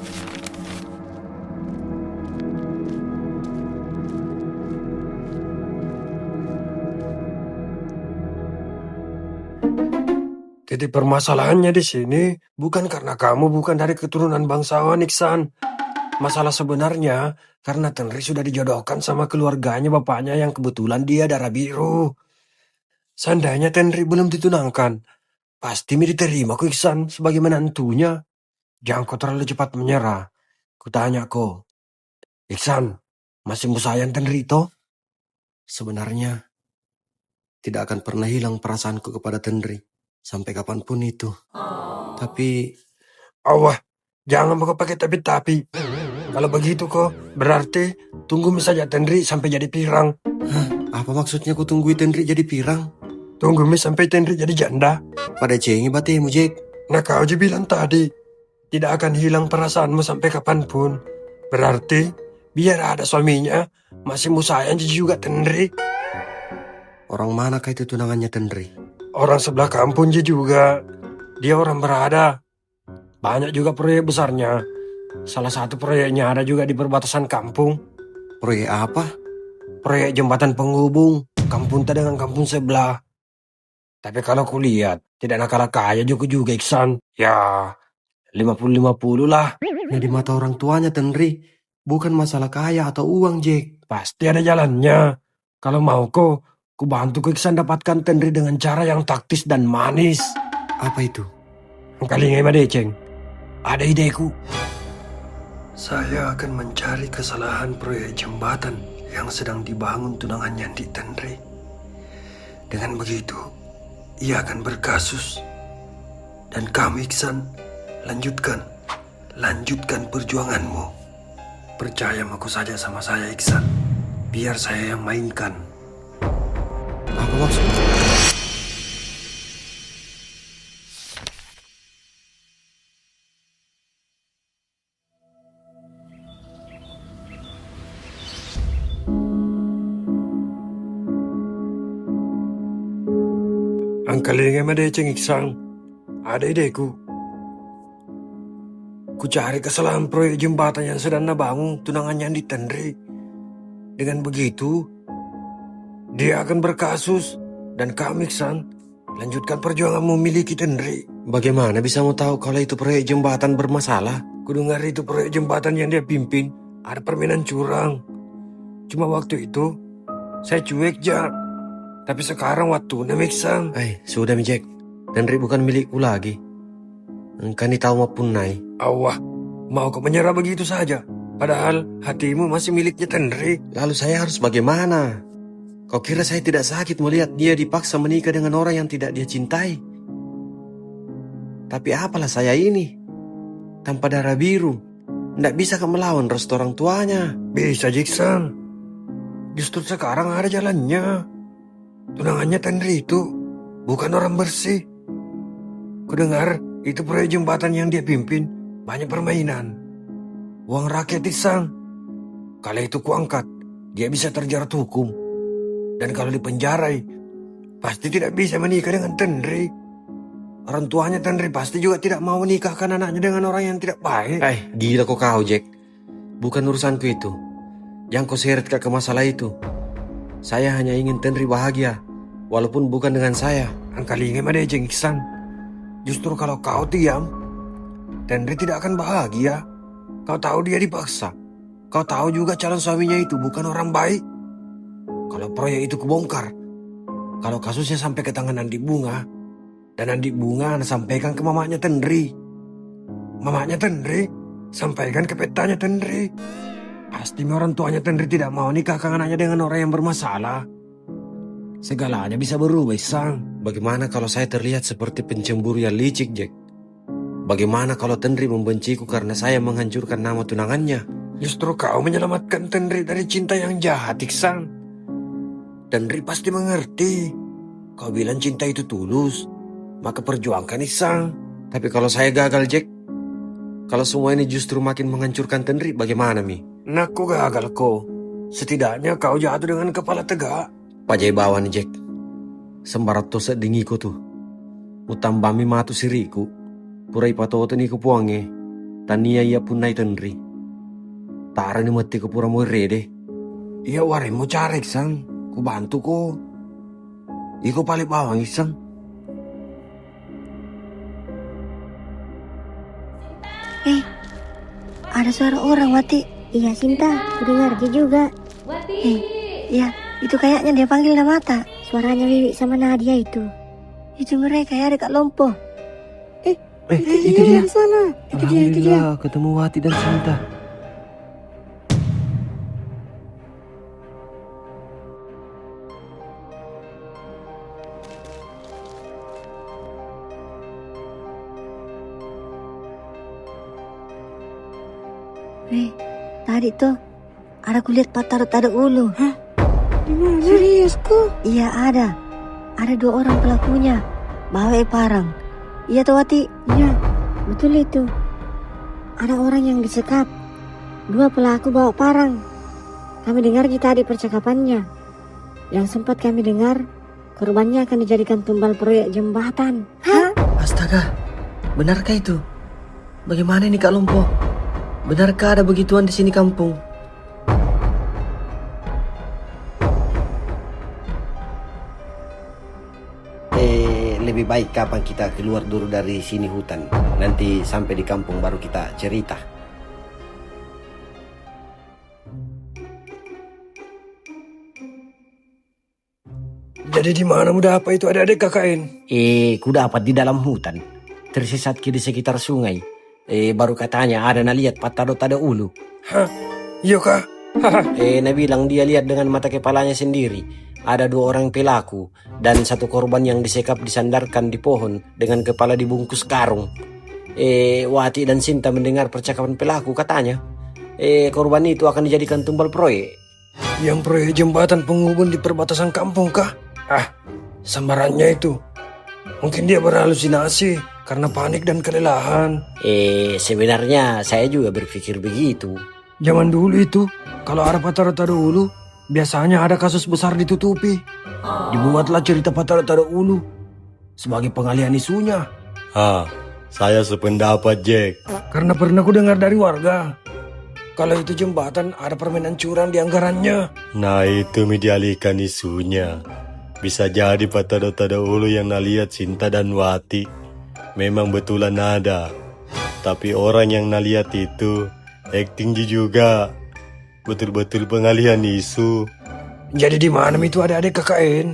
Titik permasalahannya di sini bukan karena kamu bukan dari keturunan bangsawan Iksan. Masalah sebenarnya karena Tenri sudah dijodohkan sama keluarganya bapaknya yang kebetulan dia darah biru. Seandainya Tenri belum ditunangkan, pasti mi diterima ku Iksan sebagai menantunya. Jangan kau terlalu cepat menyerah. Kutanya kau, Iksan, masih mau sayang Tenri toh? Sebenarnya tidak akan pernah hilang perasaanku kepada Tenri sampai kapanpun itu. Tapi Awah, jangan mau pakai tapi-tapi. Kalau begitu kok, berarti tunggu saja Tenri sampai jadi pirang. apa maksudnya ku tunggui Tenri jadi pirang? Tunggu sampai Tenri jadi janda. Pada cengi batemu Jack. Nah kau aja bilang tadi, tidak akan hilang perasaanmu sampai kapanpun. Berarti, biar ada suaminya, masih mau sayang juga Tenri. Orang manakah itu tunangannya Tenri? Orang sebelah kampung juga. Dia orang berada. Banyak juga proyek besarnya. Salah satu proyeknya ada juga di perbatasan kampung. Proyek apa? Proyek jembatan penghubung kampung kita dengan kampung sebelah. Tapi kalau kulihat, tidak nak kalah kaya juga Iksan. Ya, 50-50 lah. Nah di mata orang tuanya Tenri, bukan masalah kaya atau uang Jack. Pasti ada jalannya. Kalau mau ku bantu Iksan dapatkan Tenri dengan cara yang taktis dan manis. Apa itu? Kali ini Madeceng, ada ideku. Saya akan mencari kesalahan proyek jembatan yang sedang dibangun tunangannya di Tenri. Dengan begitu, ia akan berkasus. Dan kamu Iksan, lanjutkan perjuanganmu. Percaya aku saja sama saya Iksan. Biar saya yang mainkan. Apa maksudnya? Ang kalingay Madeceng Iksan, ada ideku. Ku cari kesalahan proyek jembatan yang sedang nabangun tunangannya di Tenri. Dengan begitu, dia akan berkasus dan kami Iksan lanjutkan perjuangan memiliki Tenri. Bagaimana bisa mau tahu kalau itu proyek jembatan bermasalah? Kudengar itu proyek jembatan yang dia pimpin ada permainan curang. Cuma waktu itu saya cuek Jack. Tapi sekarang waktunya Iksan. Sudah mi Jack. Tenri bukan milikku lagi. Engkau tahu maupun nai. Awah, mau kau menyerah begitu saja? Padahal hatimu masih miliknya Tenri. Lalu saya harus bagaimana? Kau kira saya tidak sakit melihat dia dipaksa menikah dengan orang yang tidak dia cintai? Tapi apalah saya ini? Tanpa darah biru, tidak bisa kau melawan restu orang tuanya. Bisa Iksan. Justru sekarang ada jalannya. Tunangannya Tenri itu bukan orang bersih. Kudengar itu proyek jembatan yang dia pimpin banyak permainan. Uang rakyat Iksan. Kalau itu kuangkat, dia bisa terjerat hukum. Dan kalau dipenjarai, pasti tidak bisa menikah dengan Tenri. Orang tuanya Tenri pasti juga tidak mau menikahkan anaknya dengan orang yang tidak baik. Gila kau Jack. Bukan urusanku itu. Jangan kau seret ke masalah itu. Saya hanya ingin Tenri bahagia, walaupun bukan dengan saya. Angkalinge made Jeng Iksan. Justru kalau kau diam, Tendri tidak akan bahagia. Kau tahu dia dipaksa. Kau tahu juga calon suaminya itu bukan orang baik. Kalau proyek itu kebongkar, kalau kasusnya sampai ke tangan Andi Bunga, dan Andi Bunga sampaikan ke mamanya Tendri. Mamanya Tendri sampaikan ke petanya Tendri. Pasti orang tuanya Tendri tidak mau nikahkan anaknya dengan orang yang bermasalah. Segalanya bisa berubah, Sang. Bagaimana kalau saya terlihat seperti pencemburu yang licik, Jack? Bagaimana kalau Tendri membenciku karena saya menghancurkan nama tunangannya? Justru kau menyelamatkan Tendri dari cinta yang jahat, Iksan. Tendri pasti mengerti. Kau bilang cinta itu tulus, maka perjuangkan, Iksan. Tapi kalau saya gagal, Jack, kalau semua ini justru makin menghancurkan Tendri, bagaimana, Mi? Nak, kau gagal kau. Setidaknya kau jatuh dengan kepala tegak. Pajai bawa nih, Jack. Sembarat tosa dingiku tuh. Utambami matu siriku. Purai patoto ni kupuange. Tania ia punai Tendri. Tara ni mati ke pura mo rede. Iya ware mau cari, Sang. Ku bantu ko. Iko paling bawang, Sang. Ada suara orang, Wati. Iya, Sinta. Ku dengar dia juga. Iya, itu kayaknya dia panggil nama Mata. Suaranya Wiwi sama Nadia itu. Itu mereka ya, dekat Lompo. Itu dia. Di sana. Itu dia. Alhamdulillah, ketemu Wati dan Sinta. Tadi tuh ada kulihat Patarot ada ulu. Hah? Dimana? Serius kok? Iya ada. Ada 2 orang pelakunya. Bawa parang. Iya tuh Wati. Iya, betul itu. Ada orang yang disekap. 2 pelaku bawa parang. Kami dengar tadi percakapannya. Yang sempat kami dengar, korbannya akan dijadikan tumbal proyek jembatan. Hah? Astaga, benarkah itu? Bagaimana ini Kak Lompo? Benarkah ada begituan di sini kampung? Lebih baik kapan kita keluar dulu dari sini hutan. Nanti sampai di kampung baru kita cerita. Jadi di mana muda apa itu adik-adik KKN? Ku dapat di dalam hutan. Tersesat di sekitar sungai. Baru katanya ada na lihat Patarot ada ulu. Hah? Iya kah? Na bilang dia lihat dengan mata kepalanya sendiri. Ada 2 orang pelaku dan 1 korban yang disekap disandarkan di pohon dengan kepala dibungkus karung. Wati dan Sinta mendengar percakapan pelaku katanya. Korban itu akan dijadikan tumbal proyek. Yang proyek jembatan penghubung di perbatasan kampung kah? Sambarannya itu. Mungkin dia berhalusinasi karena panik dan kelelahan. Sebenarnya saya juga berpikir begitu. Zaman dulu itu, kalau ada Patarot ada ulu, biasanya ada kasus besar ditutupi. Dibuatlah cerita Patarot ada ulu sebagai pengalihan isunya. Saya sependapat, Jack. Karena pernah ku dengar dari warga, kalau itu jembatan ada permainan curang di anggarannya. Nah, itu dialihkan isunya. Bisa jadi Patarot ada ulu yang nalihat Sinta dan Wati. Memang betulan ada. Tapi orang yang nalihat itu acting juga. Betul-betul pengalihan isu. Jadi di mana itu ada adik KKN?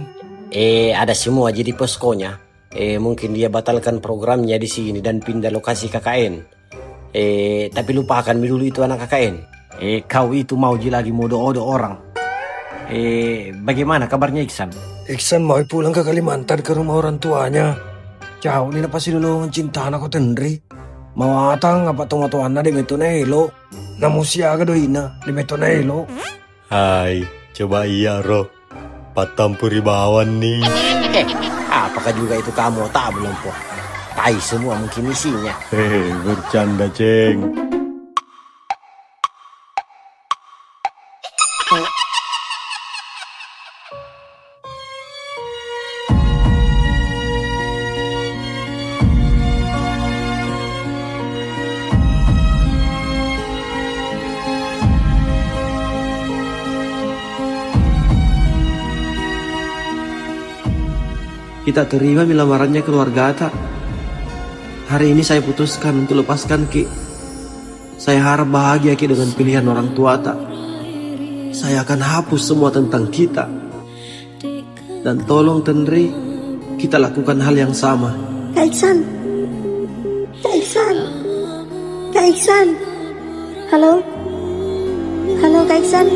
Ada semua jadi poskonya. Mungkin dia batalkan programnya di sini dan pindah lokasi KKN. Tapi lupakan dulu itu anak KKN. Kau itu mau lagi modo-odo orang. Bagaimana kabarnya Iksan? Iksan mau pulang ke Kalimantan ke rumah orang tuanya. Jauh ini pasti dulu cinta anak ko Tendri. Mau atang apa tong-tongan di metonelo. Namun siaga doina di metonelo. Hai, coba iya roh. Patampuri bawan nih. Apakah juga itu kamu tak belum po? Tai semua mungkin isinya. Bercanda, Ceng. Kita terima lamarannya keluarga Ata. Hari ini saya putuskan untuk lepaskan Ki. Saya harap bahagia Ki dengan pilihan orang tua Ata. Saya akan hapus semua tentang kita. Dan tolong Tenri, kita lakukan hal yang sama. Kak Iksan. Kak Iksan. Kak Iksan. Halo. Halo Kak Iksan.